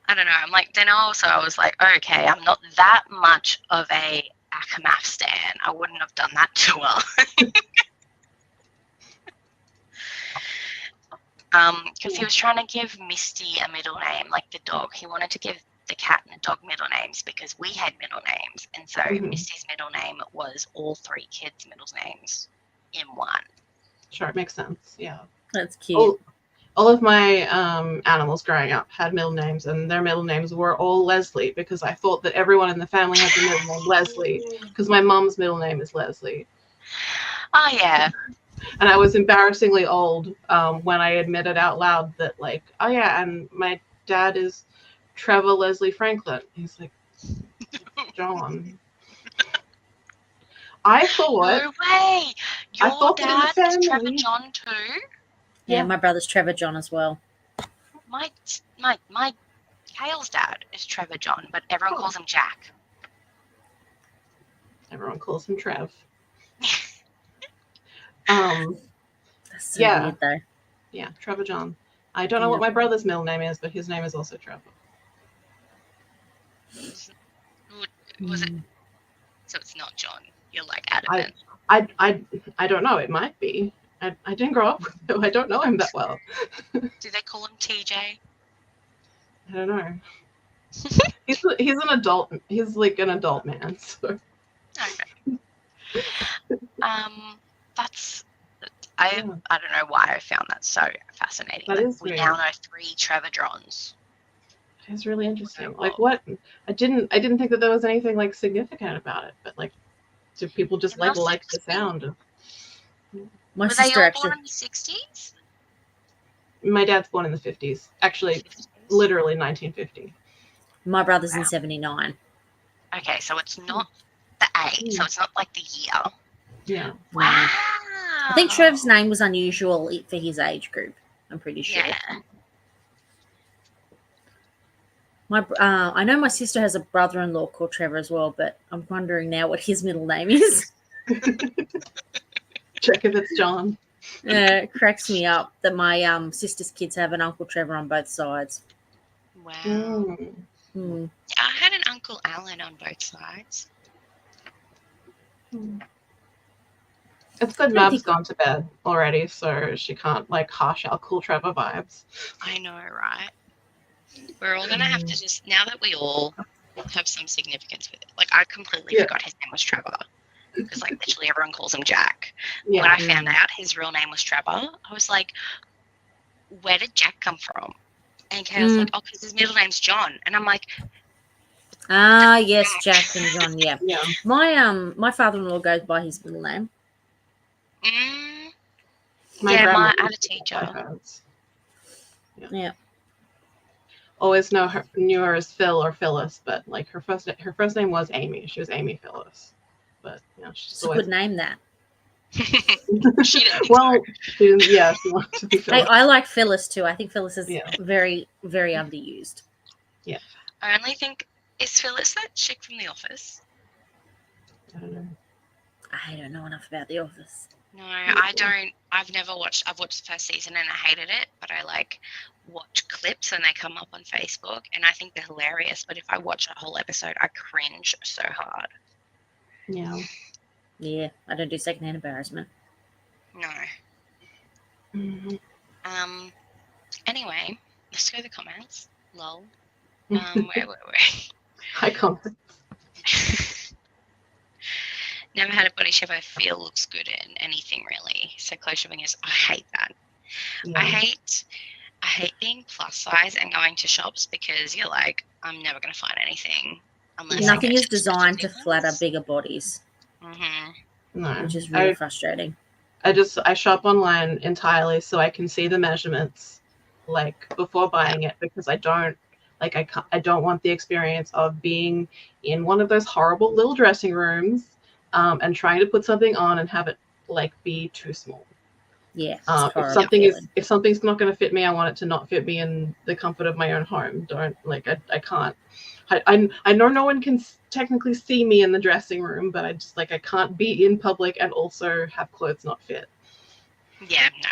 I don't know. I'm like, then also I was like, okay, I'm not that much of a Akamath stan. I wouldn't have done that to her. Because he was trying to give Misty a middle name, like the dog. He wanted to give the cat and the dog middle names because we had middle names. And so Misty's middle name was all three kids' middle names in one. Sure, it makes sense. Yeah. That's cute. All of my animals growing up had middle names, and their middle names were all Leslie because I thought that everyone in the family had the middle name Leslie because my mom's middle name is Leslie. Oh, yeah. And I was embarrassingly old when I admitted out loud that, like, oh, yeah, and my dad is Trevor Leslie Franklin. He's like, John. I thought... No way! Your dad is Trevor John too? Yeah, my brother's Trevor John as well. My Kale's dad is Trevor John, but everyone calls him Jack. Everyone calls him Trev. That's so weird, though. Yeah, Trevor John. I don't know what my brother's middle name is, but his name is also Trevor. Was it? So it's not John. You're like adamant. I don't know. It might be. I didn't grow up with him. I don't know him that well. Do they call him TJ? I don't know. He's an adult. He's like an adult man. So. Okay. I don't know why I found that so fascinating. That is we weird. now know 3 Trevor Johns. It's really interesting. Like, what? I didn't think that there was anything like significant about it, but like, do people just It like must the sound of? My Were they sister all actually. born in the 60s? My dad's born in the 50s. Actually, 50s? literally 1950. My brother's in Wow. 79. Okay, so it's not the age, so it's not like the year. Yeah. No. Wow. I think Trev's name was unusual for his age group. I'm pretty sure. Yeah. I know my sister has a brother-in-law called Trevor as well, but I'm wondering now what his middle name is. Check if it's John. It cracks me up that my sister's kids have an Uncle Trevor on both sides. Wow. Hmm. I had an Uncle Alan on both sides. It's good I don't Mab's think- gone to bed already, so she can't like harsh our cool Trevor vibes. I know, right? We're all gonna have to just, now that we all have some significance with it. Like, I completely Yeah. forgot his name was Trevor, because like literally everyone calls him Jack. Yeah. When I found out his real name was Trevor, I was like, where did Jack come from? And Kay was like, oh, because his middle name's John. And I'm like, Ah, yes, Jack and John. Yeah, Yeah. my father-in-law goes by his middle name. My yeah, grandma I had a used to go teacher. by hers. Yeah. Always knew her as Phil or Phyllis, but like her first name was Amy. She was Amy Phyllis, but she's It's a good name, that. She didn't. well, she didn't. Yeah, she wanted to be Hey, Phyllis. I like Phyllis too. I think Phyllis is Yeah. very, very underused. I only think, is Phyllis that chick from The Office? I don't know. I don't know enough about The Office. No, I don't. I've watched the first season and I hated it, but I like watch clips when they come up on Facebook and I think they're hilarious. But if I watch a whole episode, I cringe so hard. Yeah. Yeah, I don't do secondhand embarrassment. No. Mhm. Anyway, let's go to the comments. Lol. Where were we? High comment. Never had a body shape I feel looks good in anything really. So close shopping is, I hate that. Yeah. I hate being plus size and going to shops because you're like, I'm never going to find anything unless I Nothing go is to the designed to specialty flatter ones. bigger bodies, No. which is really frustrating. I shop online entirely so I can see the measurements like before buying it, because I don't want the experience of being in one of those horrible little dressing rooms and trying to put something on and have it like be too small. Yeah, it's horrible if something's not going to fit me, I want it to not fit me in the comfort of my own home. I can't. I know no one can technically see me in the dressing room, but I just I can't be in public and also have clothes not fit. Yeah, no.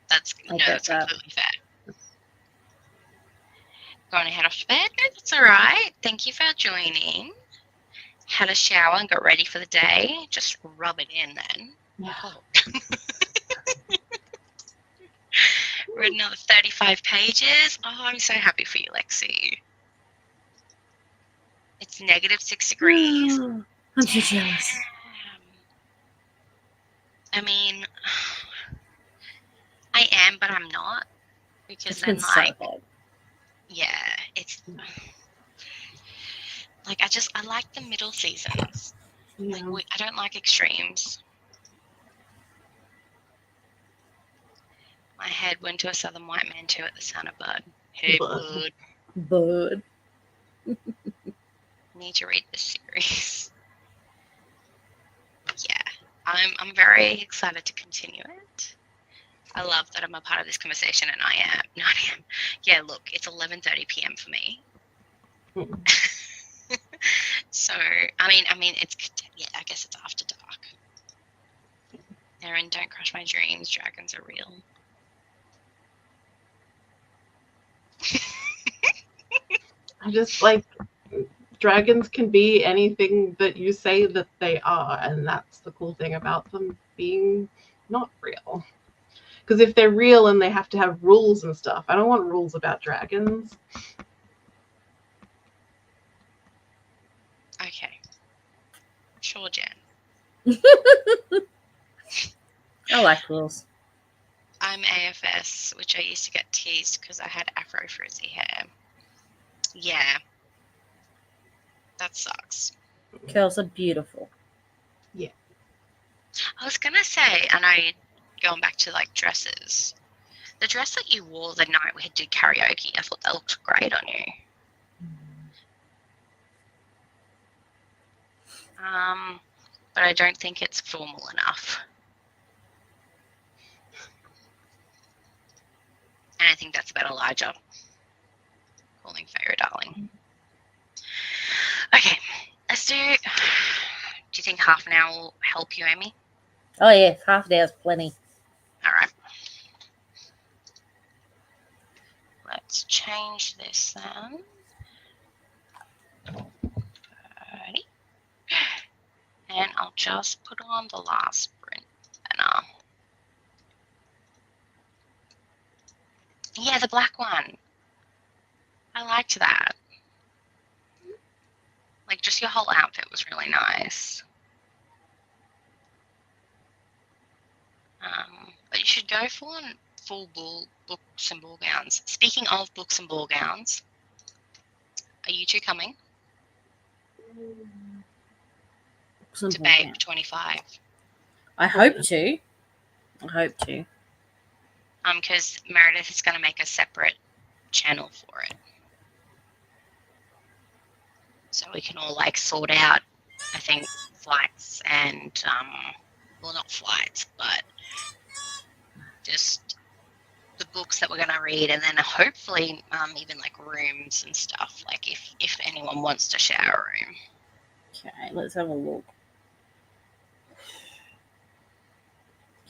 That's that. completely fair. Going to head off to bed? No, that's all right. Thank you for joining. Had a shower and got ready for the day. Just rub it in then. Yeah. Oh. Read another 35 pages. Oh, I'm so happy for you, Lexi. It's -6 degrees. I'm so jealous. I mean, I am, but I'm not. Because It's then, been so hot. yeah, it's like I like the middle seasons. Yeah. I don't like extremes. My head went to a southern white man too at the sound of Bud. Hey, Bud. Bud. But Need to read this series. Yeah, I'm very excited to continue it. I love that I'm a part of this conversation, and I am. No, I am. Yeah, look, it's 11:30 p.m. for me. So, I mean, it's, yeah, I guess it's after dark. Erin, don't crush my dreams. Dragons are real. I just dragons can be anything that you say that they are, and that's the cool thing about them being not real. Because if they're real and they have to have rules and stuff, I don't want rules about dragons. Okay. Sure, Jen. I like rules. I'm AFS, which I used to get teased because I had Afro frizzy hair. Yeah. That sucks. Curls are beautiful. I was gonna say, and I going back to like dresses. The dress that you wore the night we did karaoke, I thought that looked great on you. But I don't think it's formal enough. And I think that's about Elijah calling Feyre darling. Okay, let's do. Do you think half an hour will help you, Amy? Oh yeah, half an hour's plenty. All right. Let's change this then. Alrighty. And I'll just put on the last print banner. Yeah, the black one. I liked that. Like, just your whole outfit was really nice. But you should go full books and ball gowns. Speaking of books and ball gowns, are you two coming to Babe 25? I hope to. Because Meredith is going to make a separate channel for it. So we can all like sort out, I think, flights and, well, not flights, but just the books that we're going to read, and then hopefully even like rooms and stuff, like if anyone wants to share a room. Okay, let's have a look.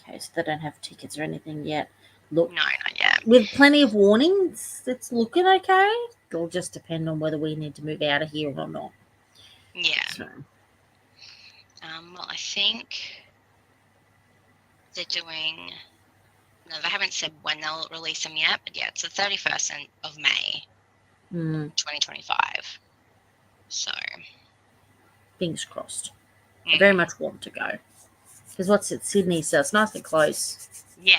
Okay, so they don't have tickets or anything yet. Look, No, not yet. with plenty of warnings, it's looking okay. It'll just depend on whether we need to move out of here or not. Yeah. So, Well, I think they're doing. No, they haven't said when they'll release them yet, but yeah, it's the 31st of May, 2025. So, fingers crossed. I very much want to go. Because what's it, Sydney, so it's nice and close. Yeah.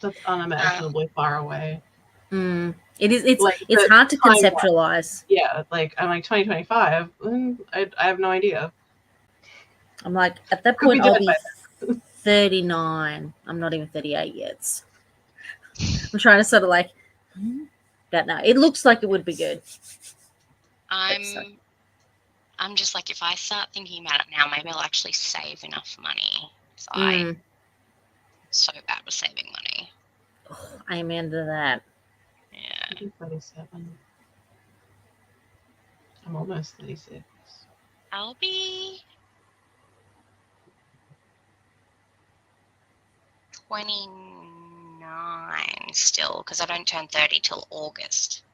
That's unimaginably far away. It is. It's Like, it's the hard to timeline. conceptualize. Yeah, like I'm like 2025. I have no idea. I'm like, at that Could be point, I'll dead be 39. I'm not even 38 yet. I'm trying to sort of like, don't know. It looks like it would be good. I'm just like, if I start thinking about it now, maybe I'll actually save enough money. So I'm so bad with saving money. Oh, amen to that. Yeah. I'm 37. I'm almost 36. I'll be 29 still, because I don't turn 30 till August.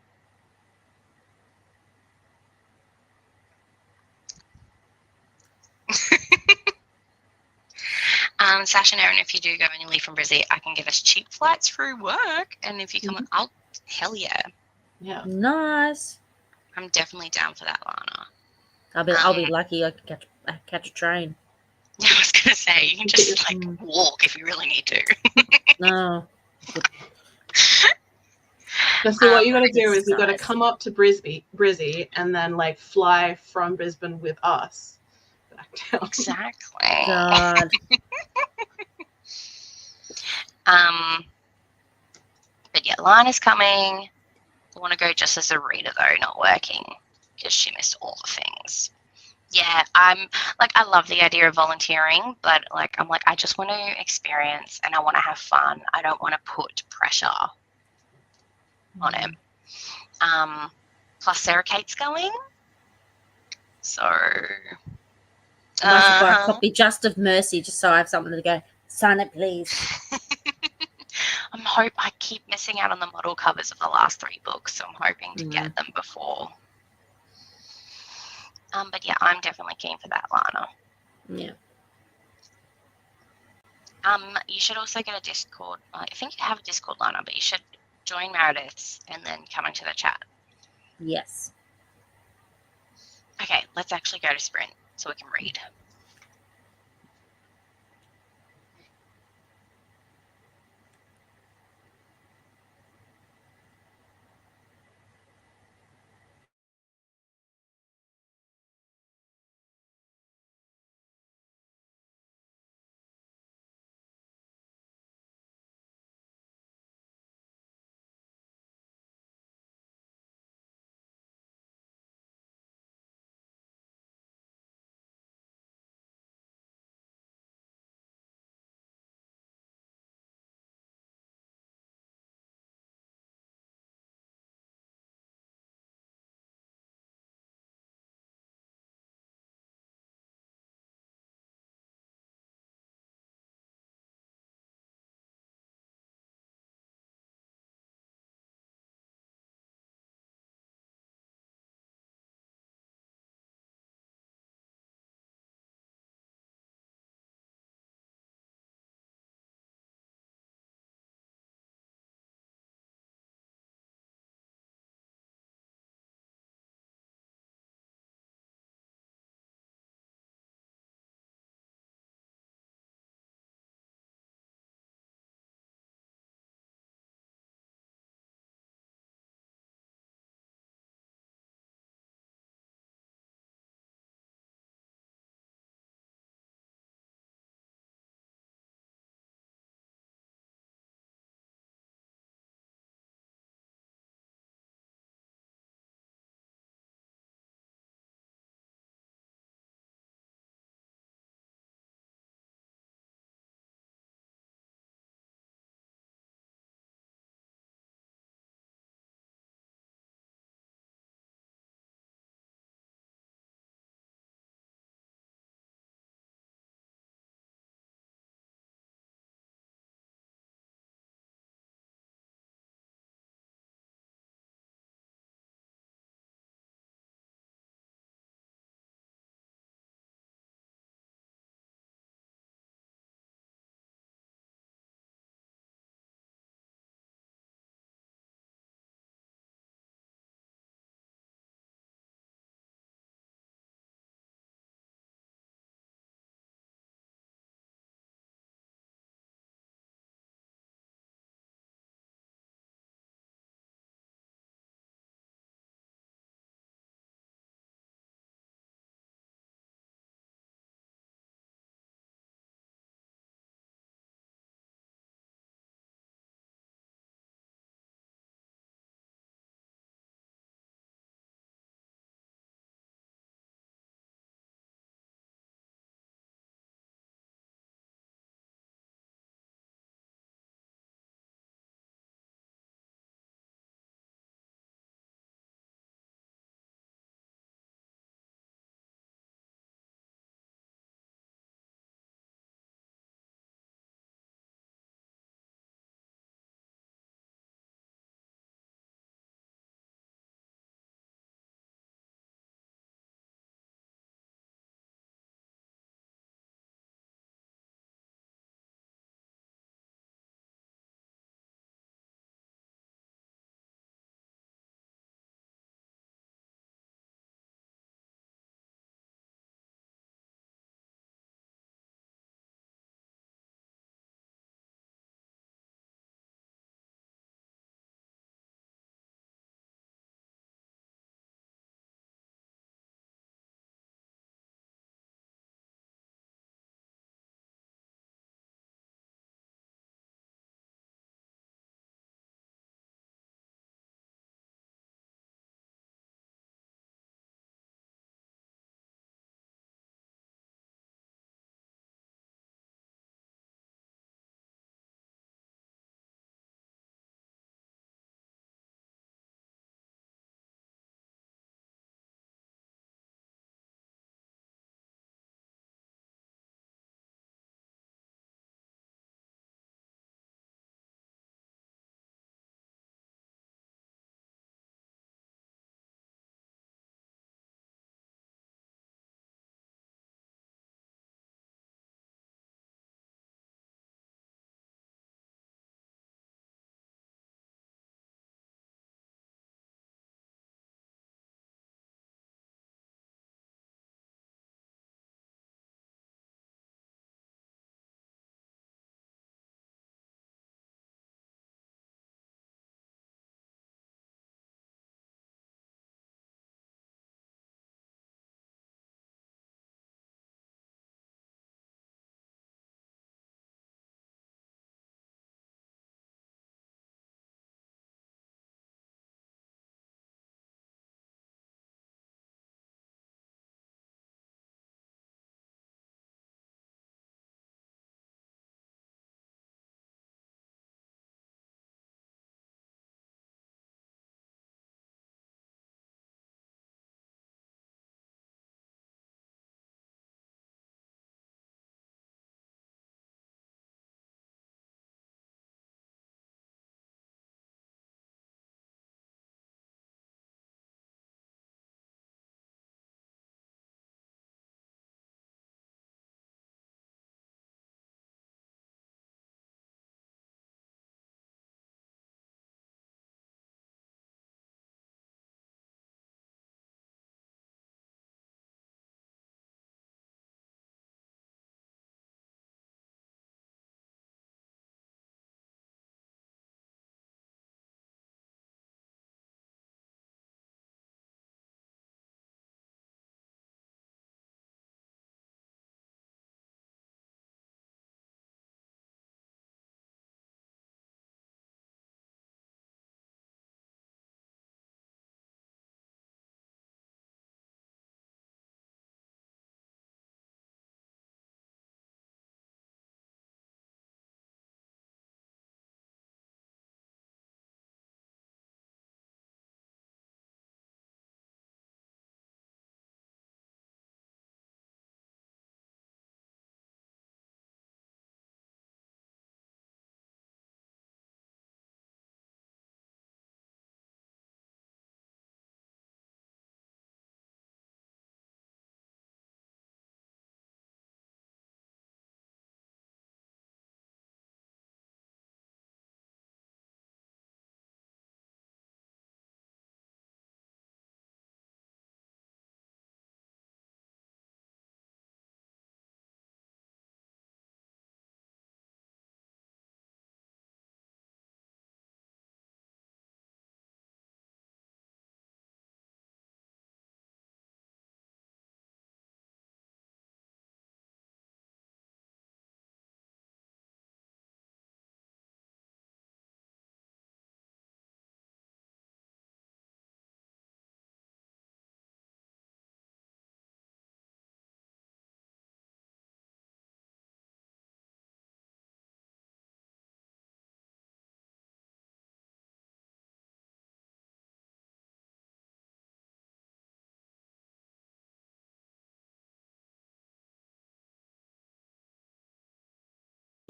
Sasha and Erin, if you do go and you leave from Brizzy, I can get us cheap flights through work. And if you come, hell yeah. Yeah. Nice. I'm definitely down for that, Lana. I'll be lucky. I can catch a train. Yeah, I was gonna say you can just like walk if you really need to. No. So what you got to do is you got to come up to Brizzy, and then like fly from Brisbane with us back down. Exactly. God. But yeah, Lana's coming. I want to go just as a reader though, not working, because she missed all the things. Yeah, I'm like, I love the idea of volunteering, but like, I'm like, I just want to experience and I want to have fun. I don't want to put pressure on it. Plus Sarah Kate's going. So I might buy a copy just of Mercy, just so I have something to go, sign it please. I keep missing out on the model covers of the last 3 books, so I'm hoping to get them before. But yeah, I'm definitely keen for that, Lana. Yeah. You should also get a Discord. I think you have a Discord, Lana, but you should join Meredith's and then come into the chat. Yes. Okay, let's actually go to Sprint so we can read.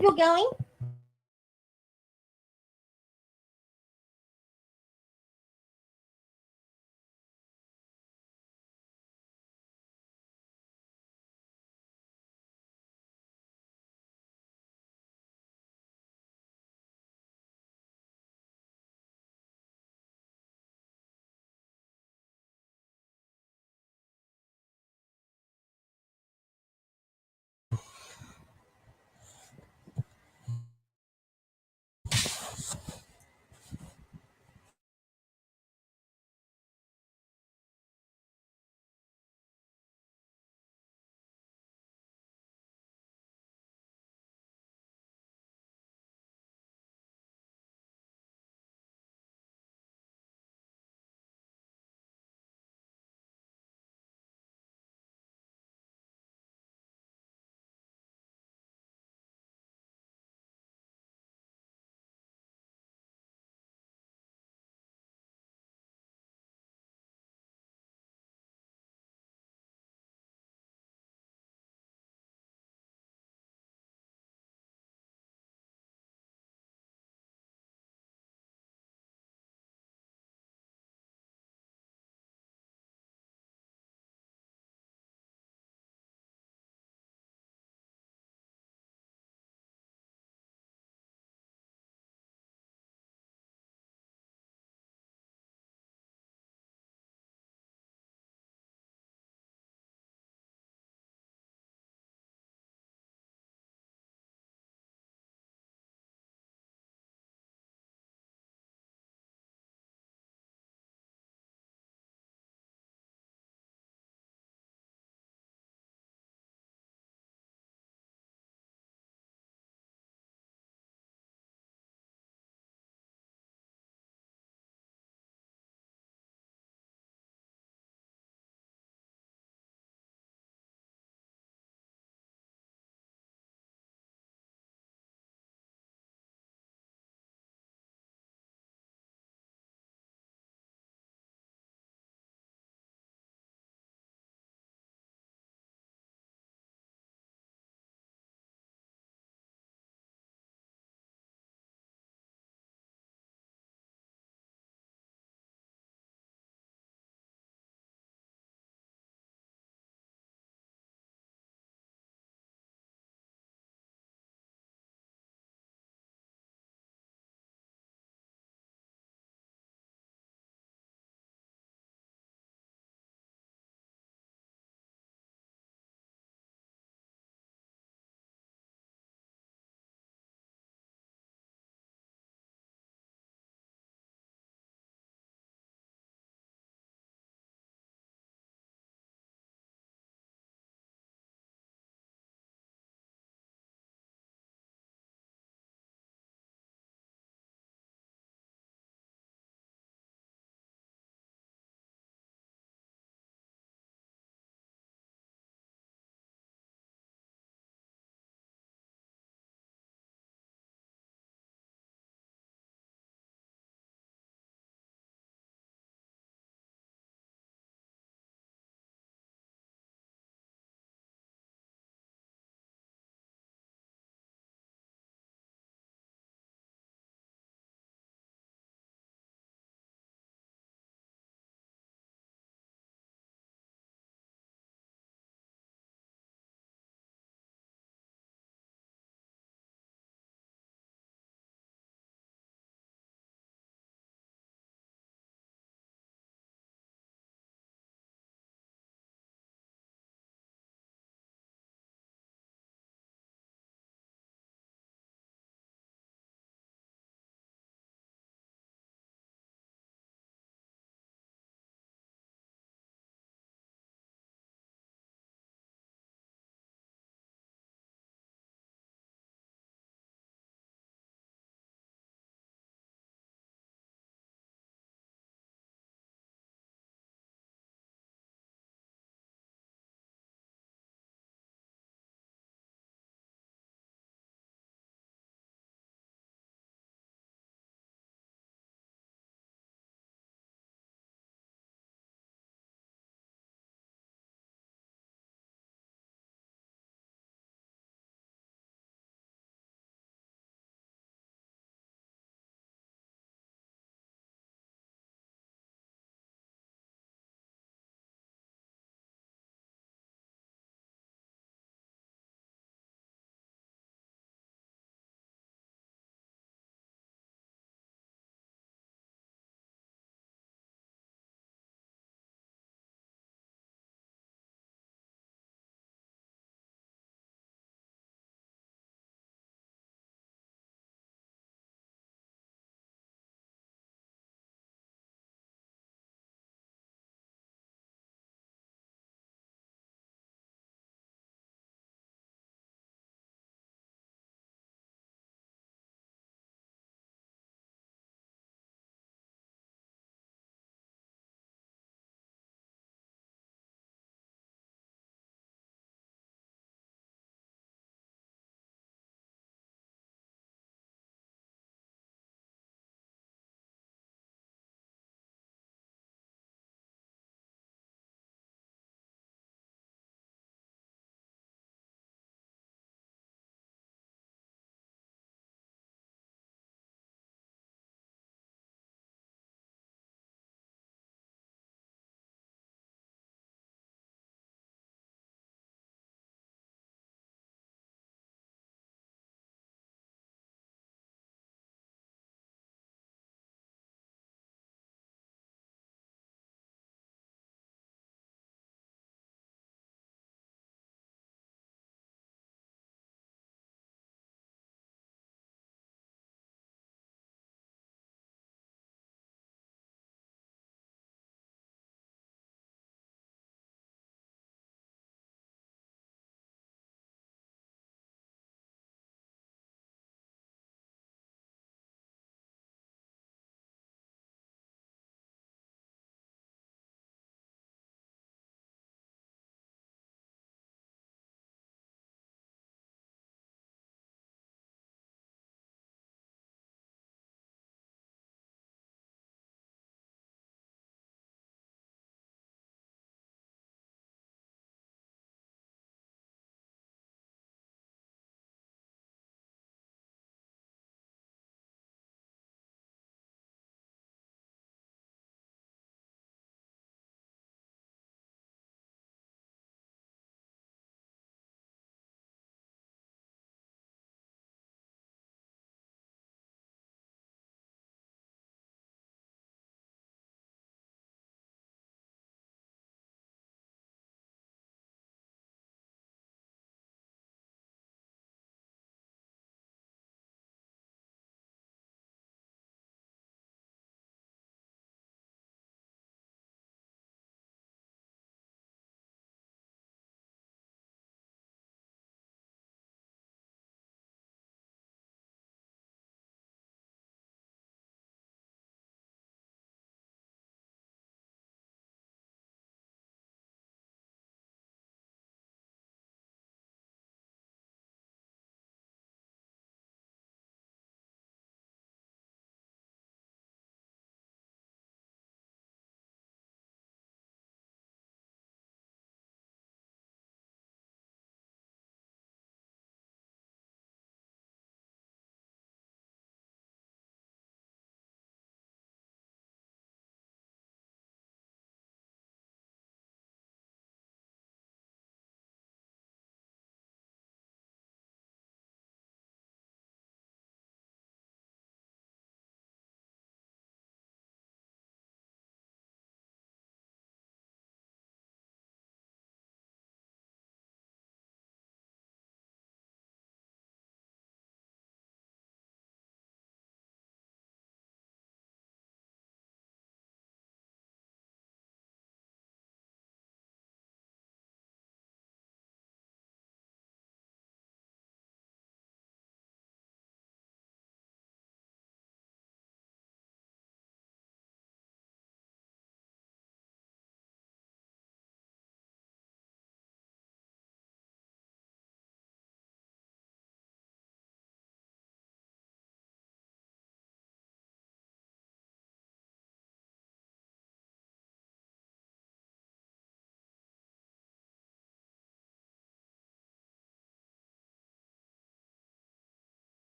You're going?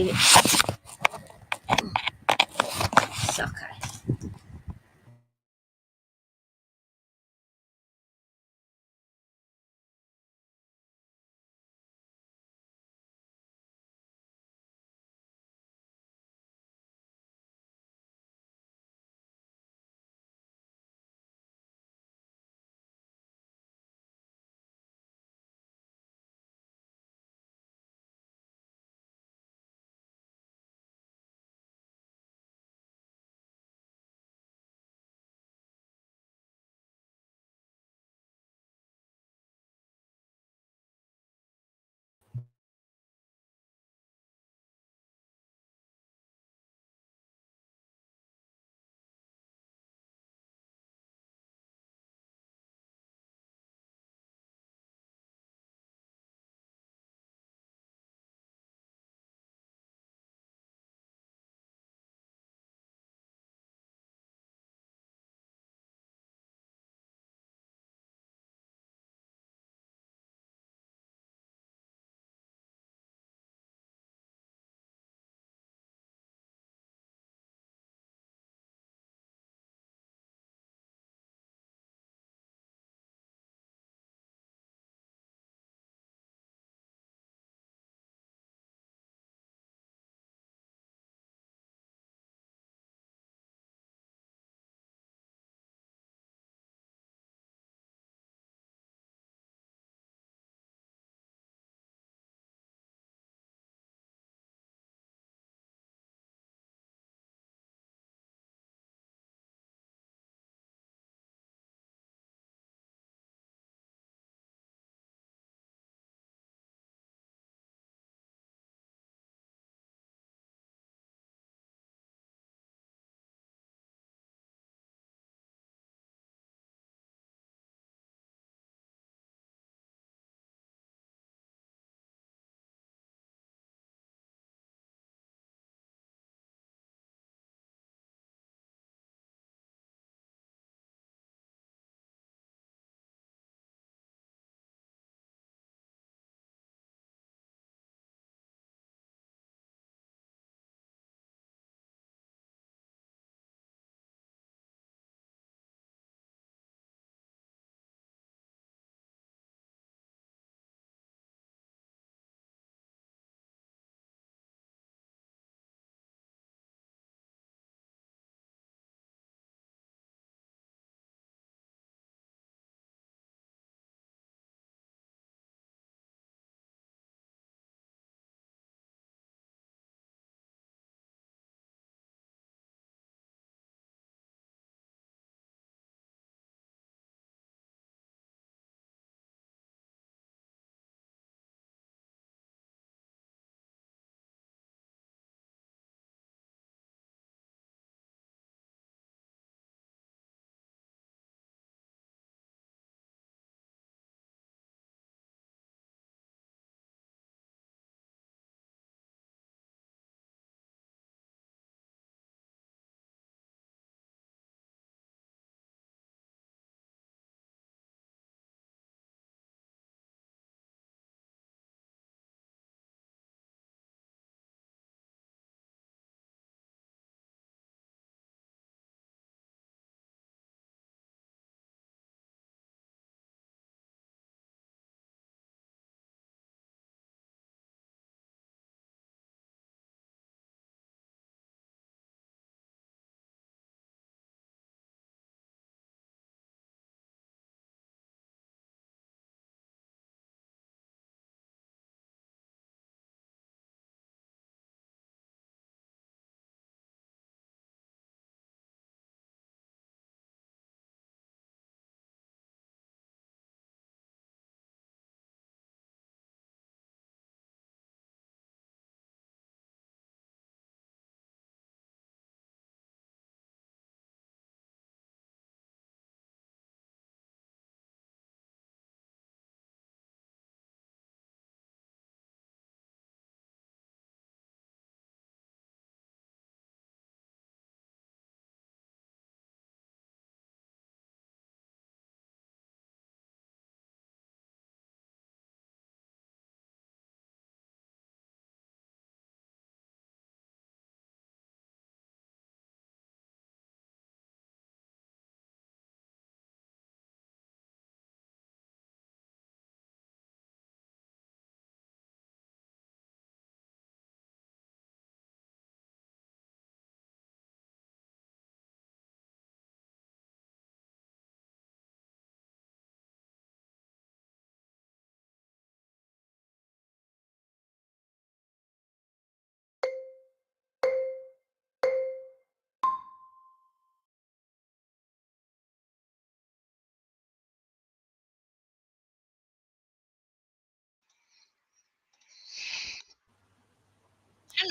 Okay.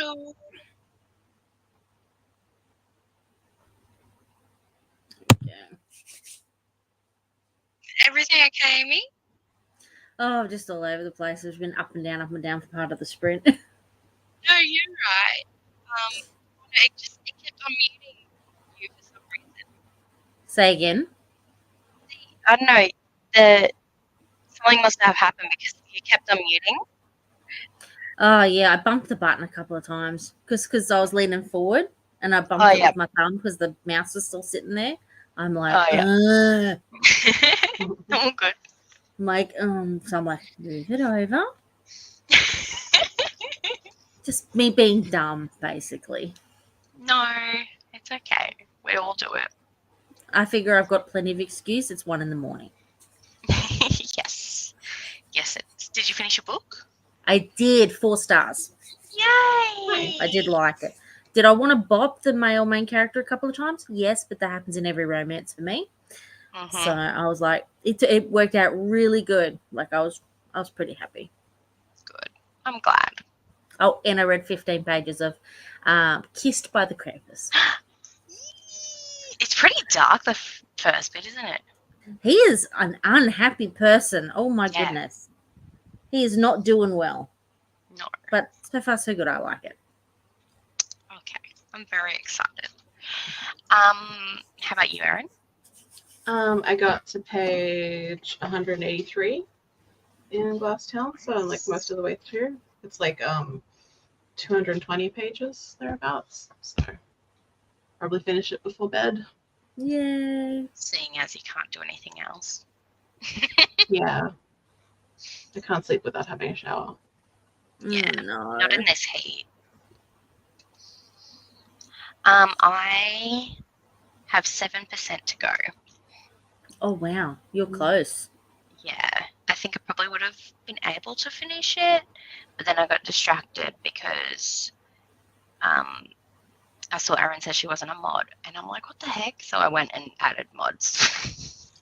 Hello. Yeah. Everything okay, Amy? Oh, just all over the place. It's been up and down for part of the sprint. No, you're right. It kept on muting you for some reason. Say again. I don't know. Something must have happened because you kept on muting. Oh yeah, I bumped the button a couple of times because I was leaning forward and I bumped Oh, it yeah. with my thumb because the mouse was still sitting there. I'm like, Oh, yeah. "Ugh." All good. So I'm like, move it over. Just me being dumb, basically. No, it's okay. We all do it. I figure I've got plenty of excuse. It's 1 a.m. Yes. Yes, it is. Did you finish your book? I did 4 stars. Yay! I did like it. Did I want to bop the male main character a couple of times? Yes, but that happens in every romance for me. Mhm. So I was like, it worked out really good. Like I was pretty happy. Good. I'm glad. Oh, and I read 15 pages of Kissed by the Krampus. It's pretty dark, the first bit, isn't it? He is an unhappy person. Oh my Yeah. goodness. He is not doing well. No. But so far so good. I like it. Okay. I'm very excited. How about you, Erin? I got to page 183 in Glasstown, so I'm like most of the way through. It's like 220 pages thereabouts. So probably finish it before bed. Yay. Seeing as you can't do anything else. Yeah. I can't sleep without having a shower. Yeah. No. Not in this heat. I have 7% to go. Oh wow. You're close. Yeah. I think I probably would have been able to finish it, but then I got distracted because I saw Erin said she wasn't a mod, and I'm like, what the heck? So I went and added mods.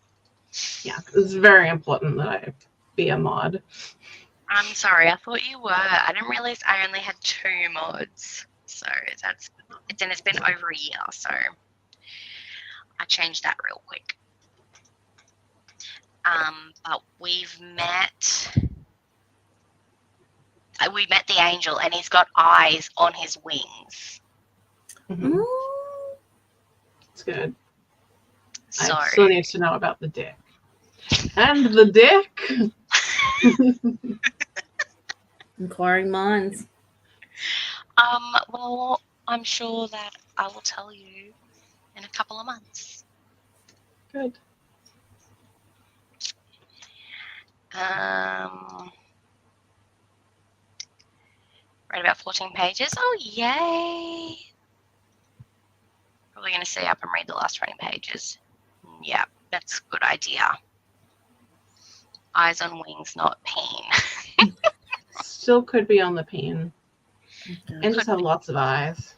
Yeah, it's very important that I be a mod. I'm sorry, I thought you were. I didn't realize I only had 2 mods. So it's been over a year, so I changed that real quick. But we met the angel, and he's got eyes on his wings. Mhm. Ooh. It's good. So I still need to know about the dick. And the dick. Inquiring minds. well, I'm sure that I will tell you in a couple of months. Good. Read about 14 pages. Oh, yay! Probably going to stay up and read the last 20 pages. Yeah, that's a good idea. Eyes on wings, not pain. Still could be on the peen. Okay. And just have lots of eyes.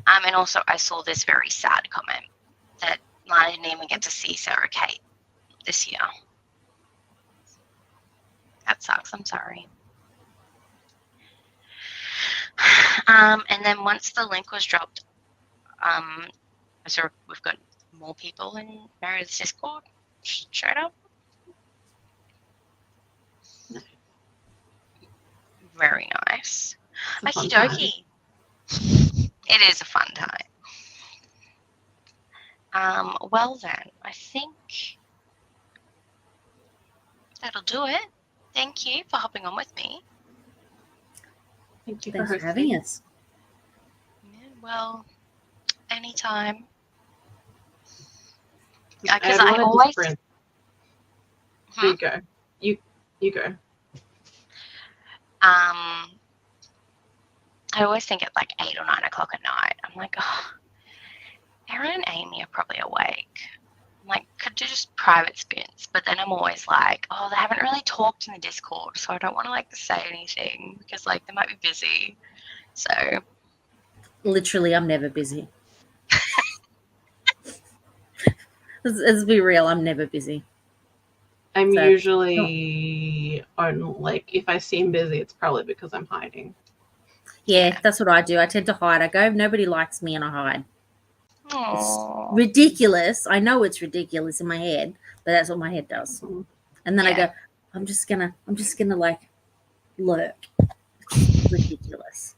And also, I saw this very sad comment that I didn't even get to see Sarah Kate this year. That sucks. I'm sorry. And then once the link was dropped, I saw we've got more people in Meredith's Discord showed up. Very nice. It's a Okie fun dokie. It is a fun time. Well then, I think that'll do it. Thank you for hopping on with me. Thank you Thanks for for having hosting. us. Yeah, well, anytime. I Because had I wanted always. to sprint. Hmm? You go. You go. I always think at like 8 or 9 o'clock at night. I'm like, oh, Erin and Amy are probably awake. I'm like, could do just private spins. But then I'm always like, oh, they haven't really talked in the Discord, so I don't want to like say anything because like they might be busy. So Literally, I'm never busy. Let's be real. I'm never busy. I'm So- usually own, like, if I seem busy, it's probably because I'm hiding. Yeah, that's what I do. I tend to hide. I go, nobody likes me, and I hide. It's Aww. ridiculous. I know it's ridiculous in my head, but that's what my head does. Mhm. And then I Yeah. go, I'm just gonna like lurk. It's ridiculous.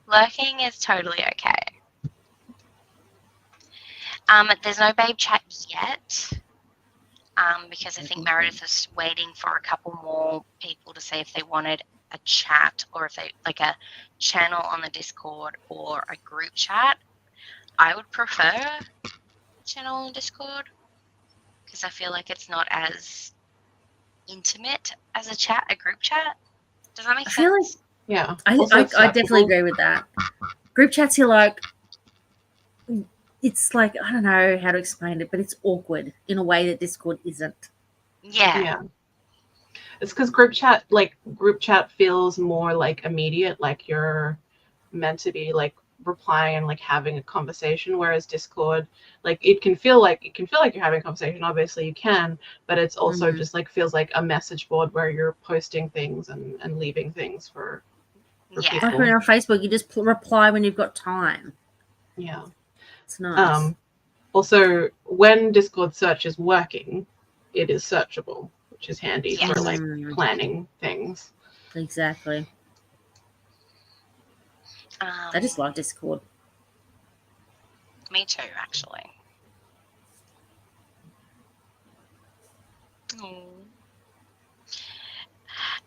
Lurking is totally okay. There's no babe chat yet. Because I think Meredith is waiting for a couple more people to say if they wanted a chat or if they like a channel on the Discord or a group chat. I would prefer a channel on Discord because I feel like it's not as intimate as a group chat. Does that make I feel like sense? Yeah. I Also definitely acceptable. agree with that. Group chats, you're like, it's like, I don't know how to explain it, but it's awkward in a way that Discord isn't. Yeah. It's because group chat feels more like immediate, like you're meant to be like replying and like having a conversation, whereas Discord, like it can feel like you're having a conversation. Obviously you can, but it's also Mhm. just like feels like a message board where you're posting things and leaving things for Yeah. people. Like when you're on Facebook, you just reply when you've got time. Yeah. It's nice. Also, when Discord search is working, it is searchable, which is handy for Yes. like Mm, planning things. exactly. I just like Discord. Me too, actually. Mm.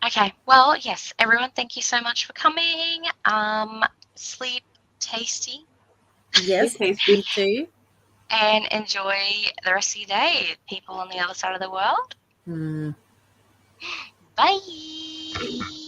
Okay, well, yes, everyone, thank you so much for coming. Sleep tasty Yes, Tasty. you too. and enjoy the rest of your day, people on the other side of the world. Mm. Bye.